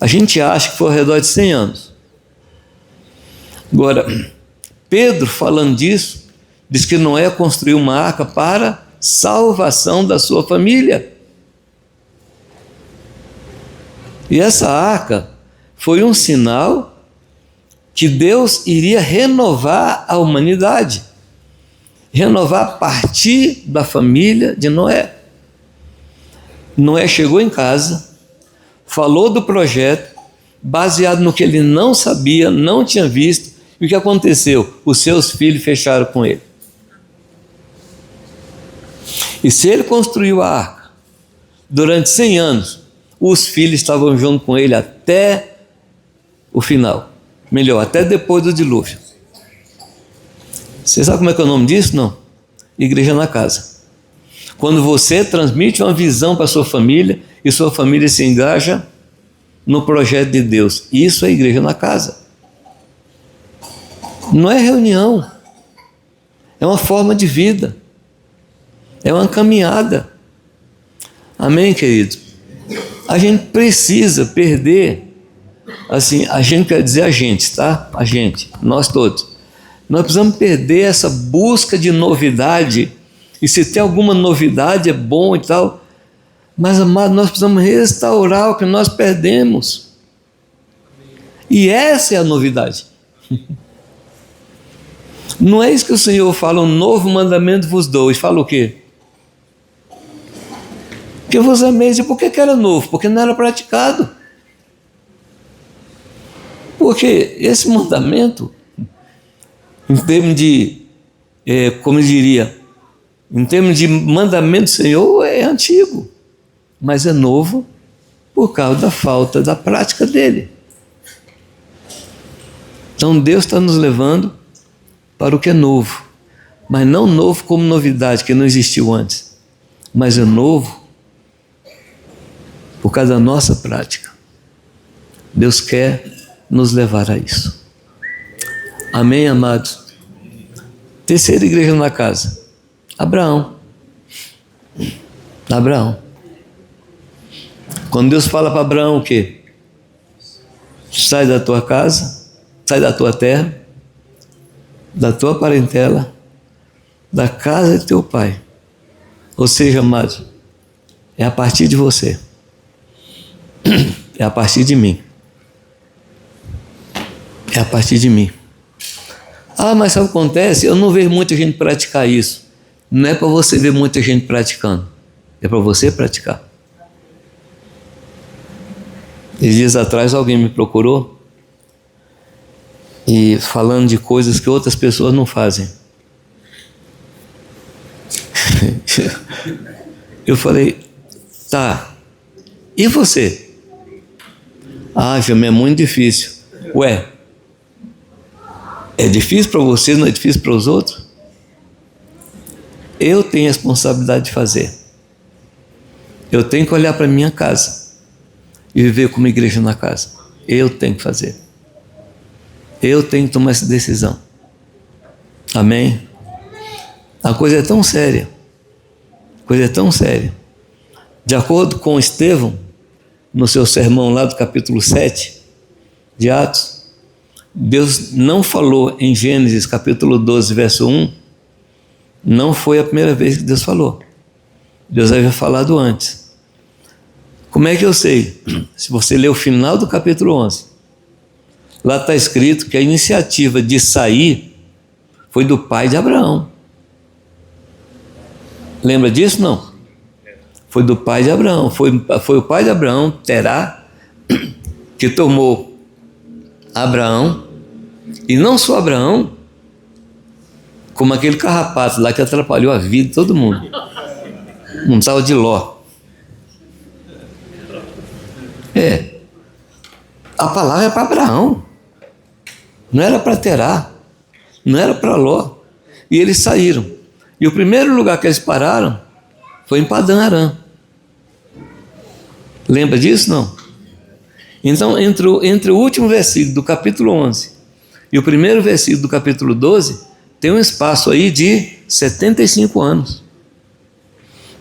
A gente acha que foi ao redor de 100 anos. Agora, Pedro, falando disso, diz que Noé construiu uma arca para salvação da sua família. E essa arca foi um sinal que Deus iria renovar a humanidade, renovar a partir da família de Noé. Noé chegou em casa, falou do projeto, baseado no que ele não sabia, não tinha visto, e o que aconteceu? Os seus filhos fecharam com ele. E se ele construiu a arca durante 100 anos, os filhos estavam junto com ele até o final, melhor, até depois do dilúvio. Você sabe como é que é o nome disso? Não? Igreja na casa. Quando você transmite uma visão para a sua família e sua família se engaja no projeto de Deus, isso é igreja na casa. Não é reunião, é uma forma de vida, é uma caminhada. Amém, queridos? A gente precisa perder. Assim, a gente quer dizer a gente, tá? A gente, nós todos. Nós precisamos perder essa busca de novidade. E se tem alguma novidade é bom e tal. Mas, amado, nós precisamos restaurar o que nós perdemos. E essa é a novidade. Não é isso que o Senhor fala, um novo mandamento vos dou. E fala o quê? Que vos ameis. E por que era novo? Porque não era praticado. Porque esse mandamento, em termos de, como eu diria, em termos de mandamento do Senhor, é antigo, mas é novo por causa da falta da prática dele. Então Deus está nos levando para o que é novo, mas não novo como novidade, que não existiu antes, mas é novo por causa da nossa prática. Deus quer nos levar a isso. Amém, amados? Terceira igreja na casa. Abraão. Quando Deus fala para Abraão o quê? Sai da tua casa, sai da tua terra, da tua parentela, da casa de teu pai. Ou seja, amados, é a partir de você. É a partir de mim. É a partir de mim. Ah, mas sabe o que acontece? Eu não vejo muita gente praticar isso. Não é para você ver muita gente praticando. É para você praticar. Dias atrás alguém me procurou e falando de coisas que outras pessoas não fazem. Eu falei, tá, e você? Ah, Jamé, é muito difícil. Ué, é difícil para você, não é difícil para os outros? Eu tenho a responsabilidade de fazer. Eu tenho que olhar para a minha casa e viver como igreja na casa. Eu tenho que fazer. Eu tenho que tomar essa decisão. Amém? A coisa é tão séria. A coisa é tão séria. De acordo com Estevão, no seu sermão lá do capítulo 7 de Atos, Deus não falou em Gênesis capítulo 12, verso 1, não foi a primeira vez que Deus falou. Deus havia falado antes. Como é que eu sei? Se você ler o final do capítulo 11, lá está escrito que a iniciativa de sair foi do pai de Abraão. Lembra disso, não? Foi do pai de Abraão. Foi o pai de Abraão, Terá, que tomou Abraão, e não só Abraão, como aquele carrapato lá que atrapalhou a vida de todo mundo. Um tal de Ló. A palavra é para Abraão, não era para Terá, não era para Ló. E eles saíram. E o primeiro lugar que eles pararam foi em Padã Arã. Lembra disso, não? Então, entre o último versículo do capítulo 11 e o primeiro versículo do capítulo 12, tem um espaço aí de 75 anos.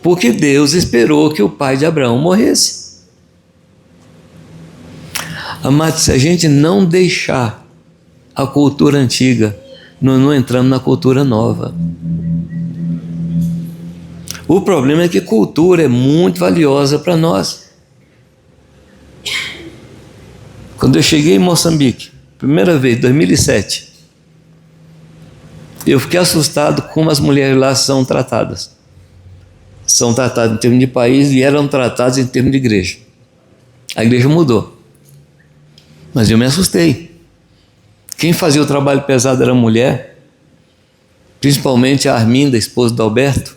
Porque Deus esperou que o pai de Abraão morresse. Amado, se a gente não deixar a cultura antiga, nós não entramos na cultura nova. O problema é que cultura é muito valiosa para nós. Quando eu cheguei em Moçambique, primeira vez, 2007, eu fiquei assustado como as mulheres lá são tratadas. São tratadas em termos de país e eram tratadas em termos de igreja. A igreja mudou. Mas eu me assustei. Quem fazia o trabalho pesado era a mulher, principalmente a Arminda, esposa do Alberto,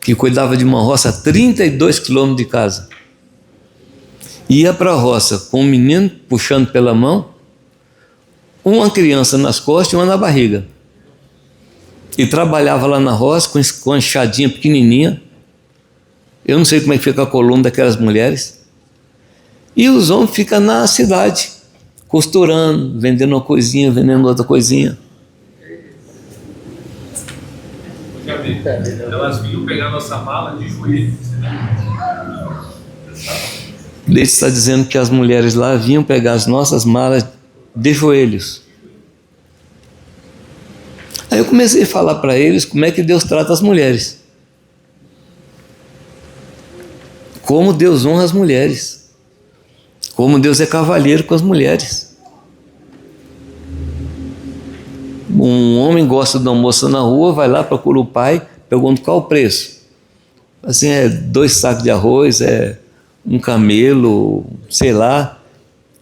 que cuidava de uma roça a 32 quilômetros de casa. Ia para a roça com um menino puxando pela mão, uma criança nas costas e uma na barriga. E trabalhava lá na roça com uma enxadinha pequenininha. Eu não sei como é que fica a coluna daquelas mulheres. E os homens ficam na cidade, costurando, vendendo uma coisinha, vendendo outra coisinha. Elas vinham pegar nossa mala de joelhos. Leite está dizendo que as mulheres lá vinham pegar as nossas malas de joelhos. Aí eu comecei a falar para eles como é que Deus trata as mulheres. Como Deus honra as mulheres. Como Deus é cavalheiro com as mulheres. Um homem gosta de uma moça na rua, vai lá, procura o pai, pergunta qual o preço. Assim, é 2 sacos de arroz, é um camelo, sei lá,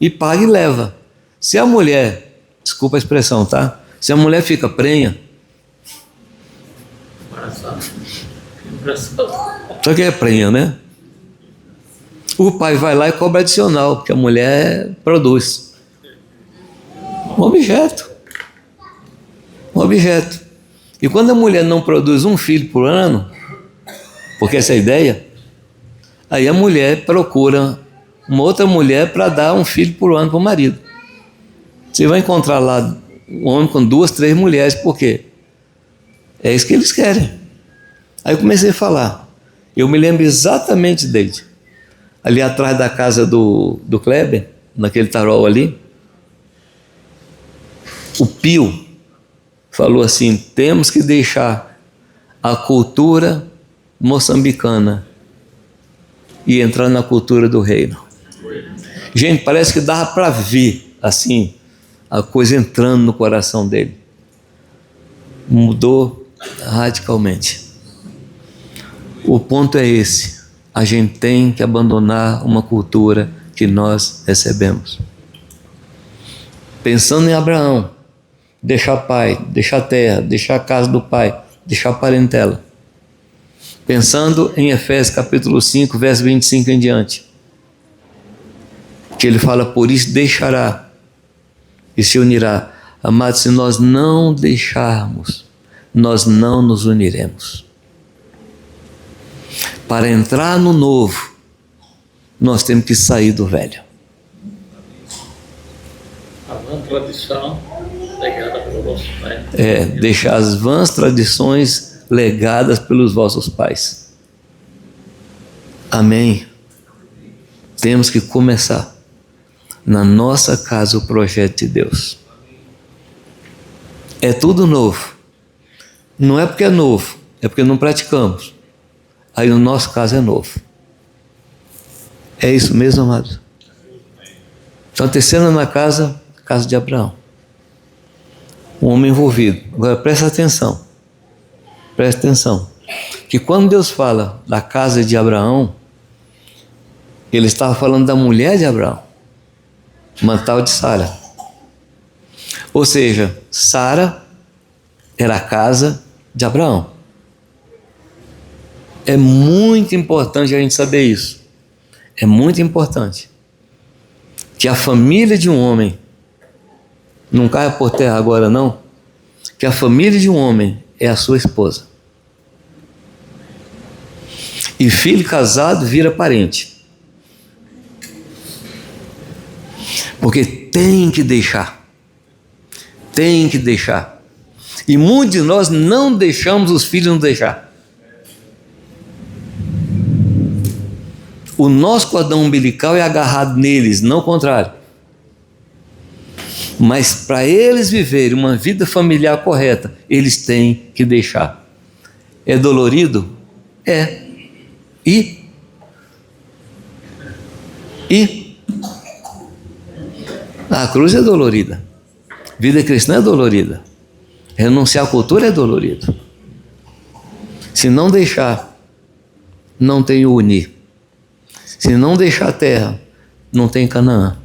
e paga e leva. Se a mulher, desculpa a expressão, tá? Se a mulher fica prenha, só que é prenha, né? O pai vai lá e cobra adicional, porque a mulher produz. Um objeto. Um objeto. E quando a mulher não produz um filho por ano, porque essa é a ideia, aí a mulher procura uma outra mulher para dar um filho por ano para o marido. Você vai encontrar lá um homem com 2, 3 mulheres, por quê? É isso que eles querem. Aí eu comecei a falar. Eu me lembro exatamente dele. Ali atrás da casa do Kleber, naquele tarol ali, o Pio falou assim: temos que deixar a cultura moçambicana e entrar na cultura do reino. Gente, parece que dava para ver assim a coisa entrando no coração dele. Mudou radicalmente. O ponto é esse: a gente tem que abandonar uma cultura que nós recebemos. Pensando em Abraão, deixar pai, deixar terra, deixar a casa do pai, deixar a parentela. Pensando em Efésios capítulo 5, verso 25 em diante, que ele fala, por isso deixará e se unirá. Amados, se nós não deixarmos, nós não nos uniremos. Para entrar no novo, nós temos que sair do velho. A vã tradição legada pelo nosso pai. Deixar as vãs tradições legadas pelos vossos pais. Amém? Temos que começar na nossa casa o projeto de Deus. É tudo novo. Não é porque é novo, é porque não praticamos. Aí no nosso caso é novo. É isso mesmo, amados? Então, terceira na casa de Abraão. Um homem envolvido. Agora presta atenção. Presta atenção. Que quando Deus fala da casa de Abraão, Ele estava falando da mulher de Abraão, uma tal de Sara. Ou seja, Sara era a casa de Abraão. É muito importante a gente saber isso. É muito importante que a família de um homem, não caia por terra agora não, que a família de um homem é a sua esposa. E filho casado vira parente. Porque tem que deixar. Tem que deixar. E muitos de nós não deixamos os filhos nos deixar. O nosso cordão umbilical é agarrado neles, não o contrário. Mas para eles viverem uma vida familiar correta, eles têm que deixar. É dolorido? É. E a cruz é dolorida. Vida cristã é dolorida. Renunciar à cultura é dolorido. Se não deixar, não tem o unir. Se não deixar a terra, não tem Canaã.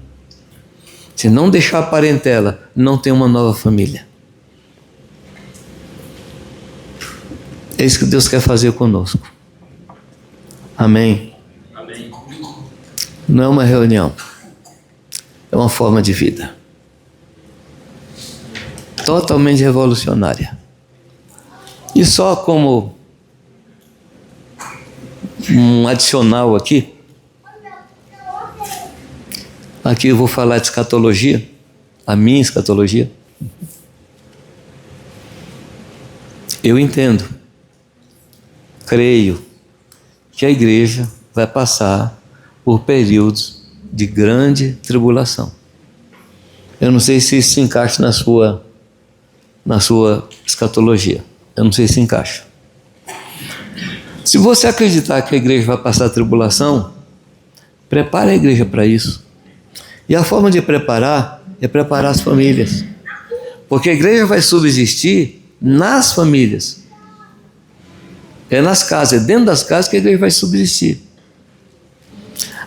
Se não deixar a parentela, não tem uma nova família. É isso que Deus quer fazer conosco. Amém? Amém. Não é uma reunião. É uma forma de vida. Totalmente revolucionária. E só como um adicional aqui, eu vou falar de escatologia, a minha escatologia. Eu entendo, creio que a igreja vai passar por períodos de grande tribulação. Eu não sei se isso se encaixa na sua escatologia. Eu não sei se encaixa. Se você acreditar que a igreja vai passar tribulação, prepare a igreja para isso. E a forma de preparar é preparar as famílias. Porque a igreja vai subsistir nas famílias. É nas casas, é dentro das casas que a igreja vai subsistir.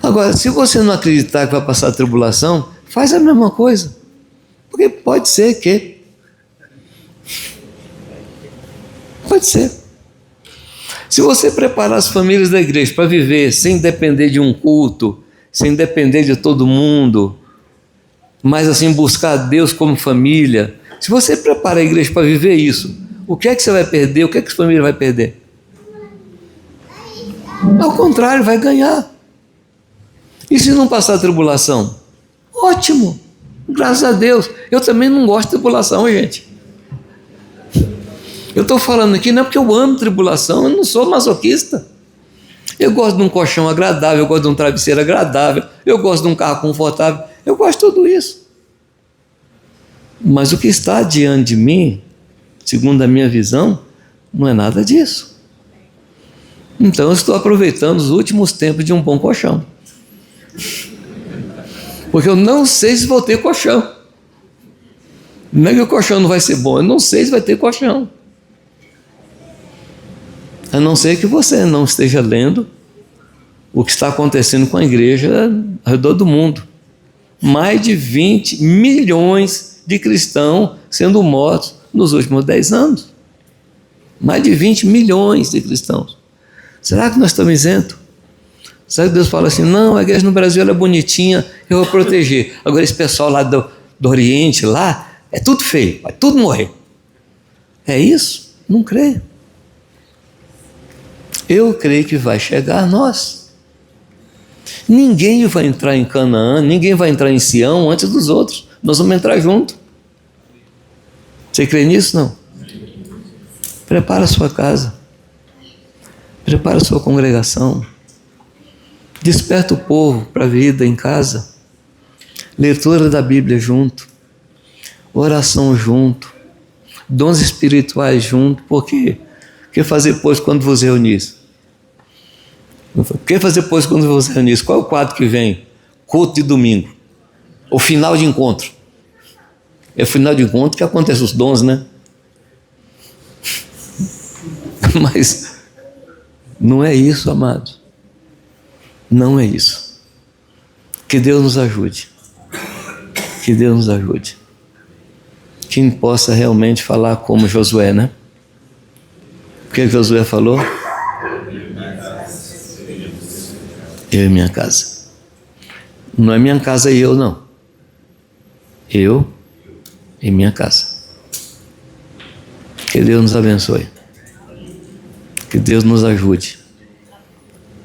Agora, se você não acreditar que vai passar a tribulação, faz a mesma coisa. Porque pode ser que. Pode ser. Se você preparar as famílias da igreja para viver sem depender de um culto, sem depender de todo mundo, mas assim buscar a Deus como família, se você prepara a igreja para viver isso, o que é que você vai perder? O que é que a família vai perder? Ao contrário, vai ganhar. E se não passar a tribulação? Ótimo, graças a Deus. Eu também não gosto de tribulação, gente. Eu estou falando aqui não é porque eu amo tribulação, eu não sou masoquista. Eu gosto de um colchão agradável, eu gosto de um travesseiro agradável, eu gosto de um carro confortável, eu gosto de tudo isso. Mas o que está diante de mim, segundo a minha visão, não é nada disso. Então eu estou aproveitando os últimos tempos de um bom colchão. Porque eu não sei se vou ter colchão. Não é que o colchão não vai ser bom, eu não sei se vai ter colchão. A não ser que você não esteja lendo o que está acontecendo com a igreja ao redor do mundo. Mais de 20 milhões de cristãos sendo mortos nos últimos 10 anos. Mais de 20 milhões de cristãos. Será que nós estamos isentos? Sabe que Deus fala assim, não, a igreja no Brasil ela é bonitinha, eu vou proteger. Agora esse pessoal lá do Oriente, lá, é tudo feio, vai tudo morrer. É isso? Não creio. Eu creio que vai chegar a nós. Ninguém vai entrar em Canaã, ninguém vai entrar em Sião antes dos outros. Nós vamos entrar junto. Você crê nisso? Não? Prepara a sua casa. Prepara a sua congregação. Desperta o povo para a vida em casa. Leitura da Bíblia junto. Oração junto. Dons espirituais junto. Por quê? O que fazer, pois, quando vos reunis? O que fazer, pois, quando vos reunis? Qual é o quadro que vem? Culto de domingo. O final de encontro. É o final de encontro que acontece os dons, né? Mas não é isso, amados. Não é isso. Que Deus nos ajude. Que Deus nos ajude. Quem possa realmente falar como Josué, né? O que Josué falou? Eu e minha casa. Não é minha casa e eu, não. Eu e minha casa. Que Deus nos abençoe. Que Deus nos ajude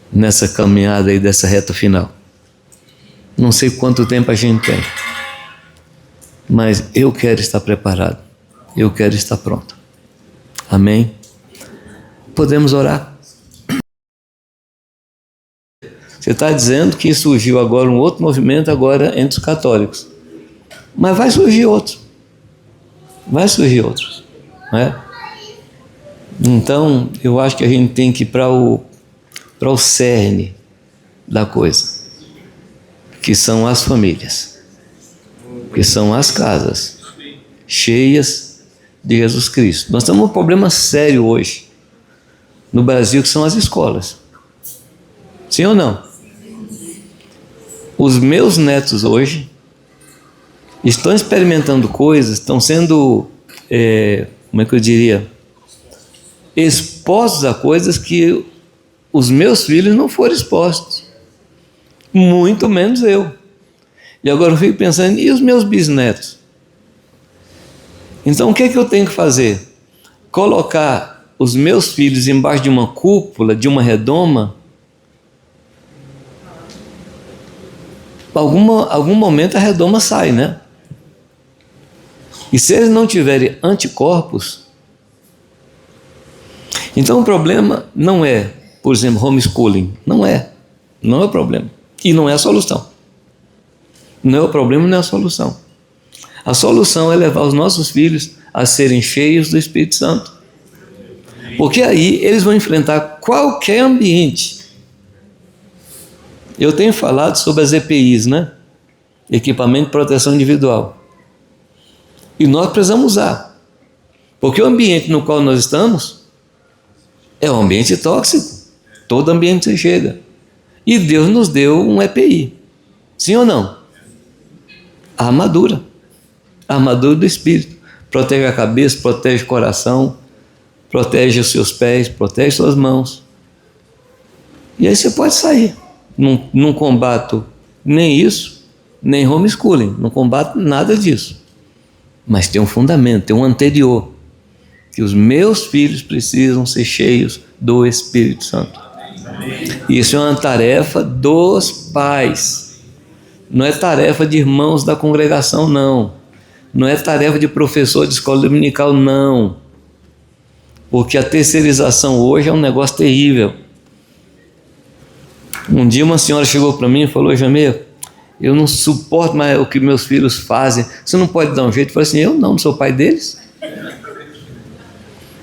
nessa caminhada aí dessa reta final. Não sei quanto tempo a gente tem, mas eu quero estar preparado. Eu quero estar pronto. Amém? Podemos orar? Você está dizendo que surgiu agora um outro movimento agora entre os católicos. Mas vai surgir outro. Vai surgir outros. Não é? Então, eu acho que a gente tem que ir para o cerne da coisa, que são as famílias, que são as casas cheias de Jesus Cristo. Nós temos um problema sério hoje no Brasil, que são as escolas. Sim ou não? Os meus netos hoje estão experimentando coisas, estão sendo, como é que eu diria, expostos a coisas que os meus filhos não foram expostos, muito menos eu. E agora eu fico pensando, e os meus bisnetos? Então o que é que eu tenho que fazer? Colocar os meus filhos embaixo de uma cúpula, de uma redoma? Algum momento a redoma sai, né? E se eles não tiverem anticorpos, então o problema não é, por exemplo, homeschooling. Não é o problema. E não é a solução. Não é o problema, não é a solução. A solução é levar os nossos filhos a serem cheios do Espírito Santo. Porque aí eles vão enfrentar qualquer ambiente. Eu tenho falado sobre as EPIs, né? Equipamento de proteção individual. E nós precisamos usar. Porque o ambiente no qual nós estamos é um ambiente tóxico. Todo ambiente se chega. E Deus nos deu um EPI. Sim ou não? A armadura. A armadura do Espírito. Protege a cabeça, protege o coração, protege os seus pés, protege suas mãos. E aí você pode sair. Não combato nem isso, nem homeschooling. Não combato nada disso. Mas tem um fundamento, tem um anterior. Que os meus filhos precisam ser cheios do Espírito Santo. Isso é uma tarefa dos pais. Não é tarefa de irmãos da congregação, não. Não é tarefa de professor de escola dominical, não. Porque a terceirização hoje é um negócio terrível. Um dia uma senhora chegou para mim e falou: Jamil, eu não suporto mais o que meus filhos fazem. Você não pode dar um jeito? Eu falei assim: eu não sou pai deles.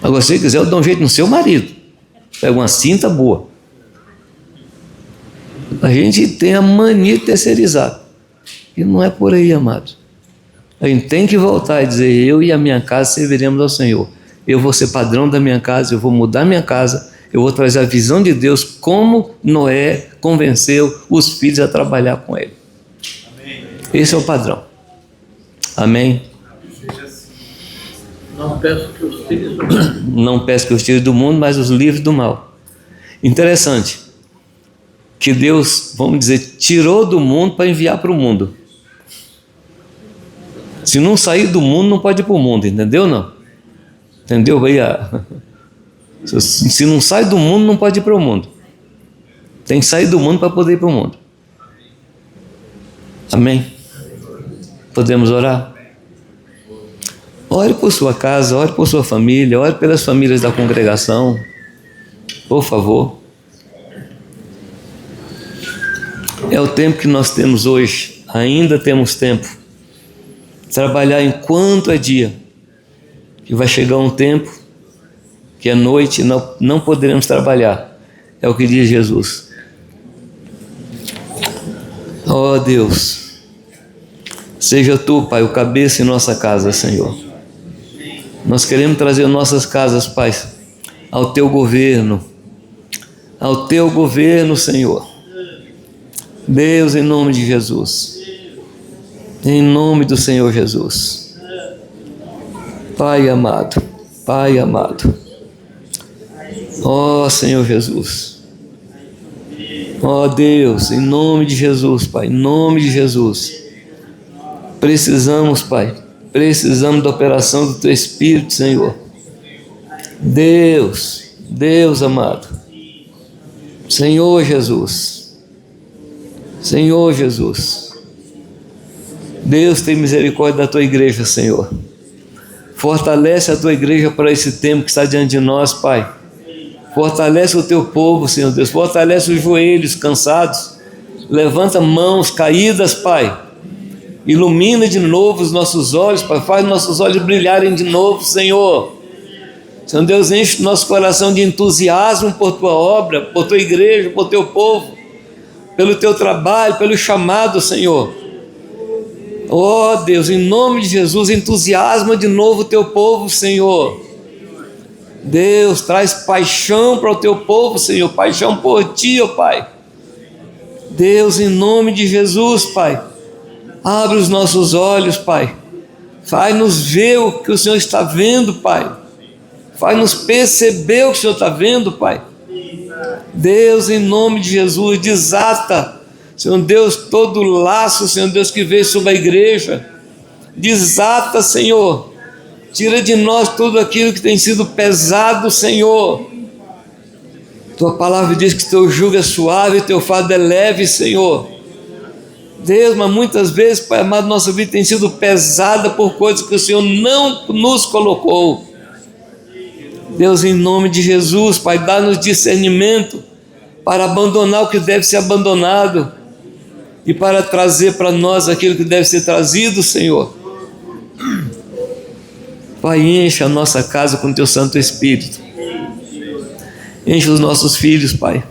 Agora, se você quiser, eu dou um jeito no seu marido. Pega uma cinta boa. A gente tem a mania de terceirizar. E não é por aí, amados. A gente tem que voltar e dizer: eu e a minha casa serviremos ao Senhor. Eu vou ser padrão da minha casa, eu vou mudar minha casa, eu vou trazer a visão de Deus, como Noé convenceu os filhos a trabalhar com ele. Amém. Esse é o padrão. Amém? Não peço que os filhos não peço que os tire do mundo, mas os livre do mal. Interessante que Deus, vamos dizer, tirou do mundo para enviar para o mundo. Se não sair do mundo, não pode ir para o mundo, entendeu não? Entendeu? Se não sai do mundo, não pode ir para o mundo. Tem que sair do mundo para poder ir para o mundo. Amém? Podemos orar? Ore por sua casa, ore por sua família, ore pelas famílias da congregação, por favor. É o tempo que nós temos hoje, ainda temos tempo. Trabalhar enquanto é dia, que vai chegar um tempo que é noite e não poderemos trabalhar. É o que diz Jesus. Ó Deus, seja Tu, Pai, o cabeça em nossa casa, Senhor. Nós queremos trazer nossas casas, Pai, ao Teu governo, Senhor. Deus, em nome de Jesus, em nome do Senhor Jesus. Pai amado, ó Senhor Jesus, ó Deus, em nome de Jesus, Pai, em nome de Jesus, precisamos, Pai, precisamos da operação do Teu Espírito, Senhor. Deus amado, Senhor Jesus, Deus, tem misericórdia da Tua igreja, Senhor. Fortalece a Tua igreja para esse tempo que está diante de nós, Pai. Fortalece o Teu povo, Senhor Deus. Fortalece os joelhos cansados. Levanta mãos caídas, Pai. Ilumina de novo os nossos olhos, Pai. Faz nossos olhos brilharem de novo, Senhor. Senhor Deus, enche o nosso coração de entusiasmo por Tua obra, por Tua igreja, por Teu povo, pelo Teu trabalho, pelo chamado, Senhor. Ó Deus, em nome de Jesus, entusiasma de novo o Teu povo, Senhor. Deus, traz paixão para o Teu povo, Senhor, paixão por Ti, ó Pai. Deus, em nome de Jesus, Pai, abre os nossos olhos, Pai. Faz-nos ver o que o Senhor está vendo, Pai. Faz-nos perceber o que o Senhor está vendo, Pai. Deus, em nome de Jesus, desata, Senhor Deus, todo laço, Senhor Deus, que veio sobre a igreja. Desata, Senhor. Tira de nós tudo aquilo que tem sido pesado, Senhor. Tua palavra diz que Teu jugo é suave e Teu fardo é leve, Senhor. Deus, mas muitas vezes, Pai amado, nossa vida tem sido pesada por coisas que o Senhor não nos colocou. Deus, em nome de Jesus, Pai, dá-nos discernimento para abandonar o que deve ser abandonado e para trazer para nós aquilo que deve ser trazido, Senhor. Pai, enche a nossa casa com Teu Santo Espírito. Enche os nossos filhos, Pai.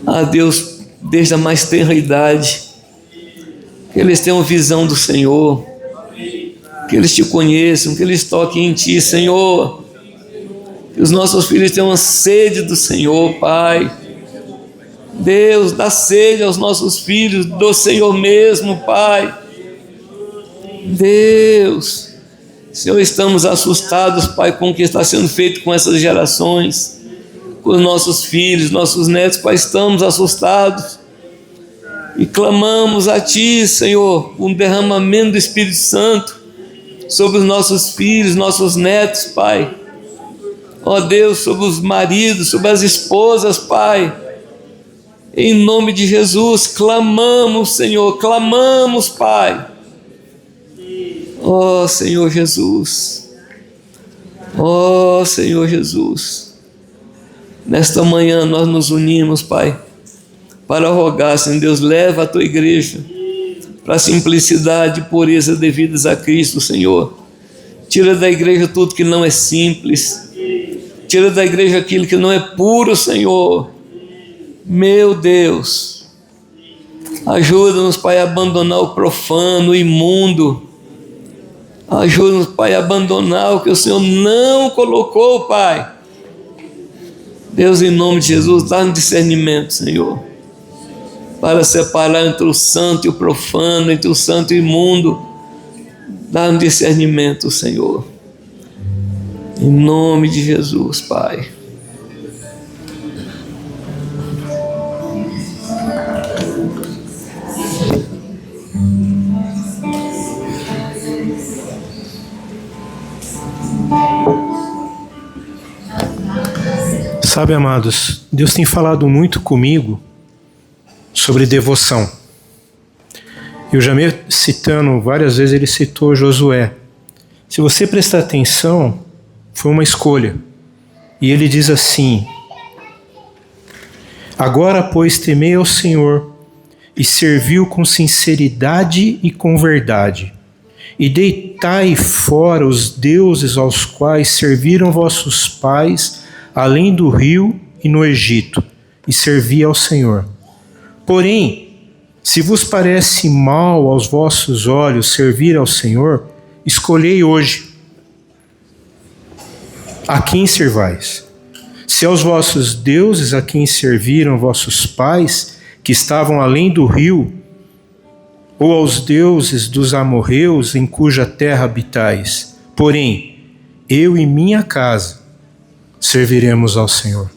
Ah, Deus, desde a mais tenra idade, que eles tenham visão do Senhor, que eles Te conheçam, que eles toquem em Ti, Senhor. Que os nossos filhos tenham sede do Senhor, Pai. Deus, dá sede aos nossos filhos do Senhor mesmo, Pai. Deus, Senhor, estamos assustados, Pai, com o que está sendo feito com essas gerações, com os nossos filhos, nossos netos, Pai, estamos assustados e clamamos a Ti, Senhor, um derramamento do Espírito Santo sobre os nossos filhos, nossos netos, Pai. Ó Deus, sobre os maridos, sobre as esposas, Pai. Em nome de Jesus, clamamos, Senhor, clamamos, Pai. Ó Senhor Jesus, ó Senhor Jesus, nesta manhã nós nos unimos, Pai, para rogar, Senhor Deus, leva a Tua igreja para a simplicidade e pureza devidas a Cristo, Senhor. Tira da igreja tudo que não é simples, tira da igreja aquilo que não é puro, Senhor. Meu Deus, ajuda-nos, Pai, a abandonar o profano, o imundo. Ajuda-nos, Pai, a abandonar o que o Senhor não colocou, Pai. Deus, em nome de Jesus, dá-nos discernimento, Senhor, para separar entre o santo e o profano, entre o santo e o imundo. Dá-nos discernimento, Senhor. Em nome de Jesus, Pai. Sabe, amados, Deus tem falado muito comigo sobre devoção. E o Jamê, citando várias vezes, ele citou Josué. Se você prestar atenção, foi uma escolha. E ele diz assim: agora, pois, temei ao Senhor e serviu com sinceridade e com verdade. E deitai fora os deuses aos quais serviram vossos pais, além do rio e no Egito, e servi ao Senhor. Porém, se vos parece mal aos vossos olhos servir ao Senhor, escolhei hoje a quem servais. Se aos vossos deuses a quem serviram vossos pais, que estavam além do rio, ou aos deuses dos amorreus em cuja terra habitais. Porém, eu e minha casa serviremos ao Senhor.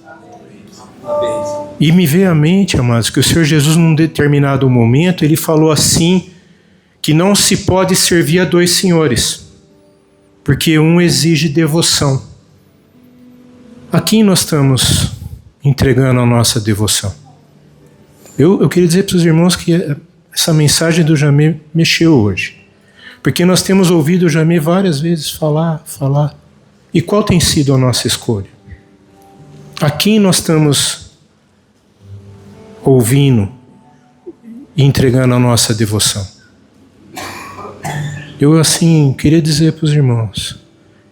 E me veio à mente, amados, que o Senhor Jesus, num determinado momento, ele falou assim, que não se pode servir a dois senhores, porque um exige devoção. A quem nós estamos entregando a nossa devoção? Eu queria dizer para os irmãos que essa mensagem do Jamê mexeu hoje, porque nós temos ouvido o Jamê várias vezes falar. E qual tem sido a nossa escolha? A quem nós estamos ouvindo e entregando a nossa devoção? Eu, assim, queria dizer para os irmãos,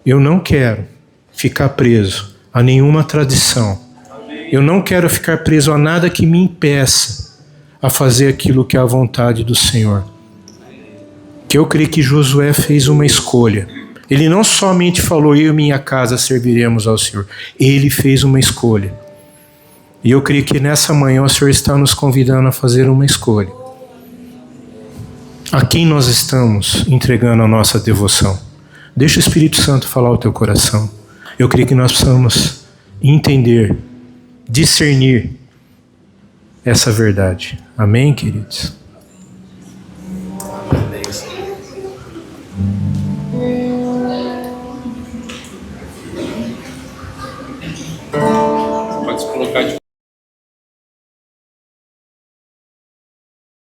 eu não quero ficar preso a nenhuma tradição. Eu não quero ficar preso a nada que me impeça a fazer aquilo que é a vontade do Senhor. Que eu creio que Josué fez uma escolha. Ele não somente falou, eu e minha casa serviremos ao Senhor. Ele fez uma escolha. E eu creio que nessa manhã o Senhor está nos convidando a fazer uma escolha. A quem nós estamos entregando a nossa devoção? Deixa o Espírito Santo falar o teu coração. Eu creio que nós precisamos entender, discernir essa verdade. Amém, queridos?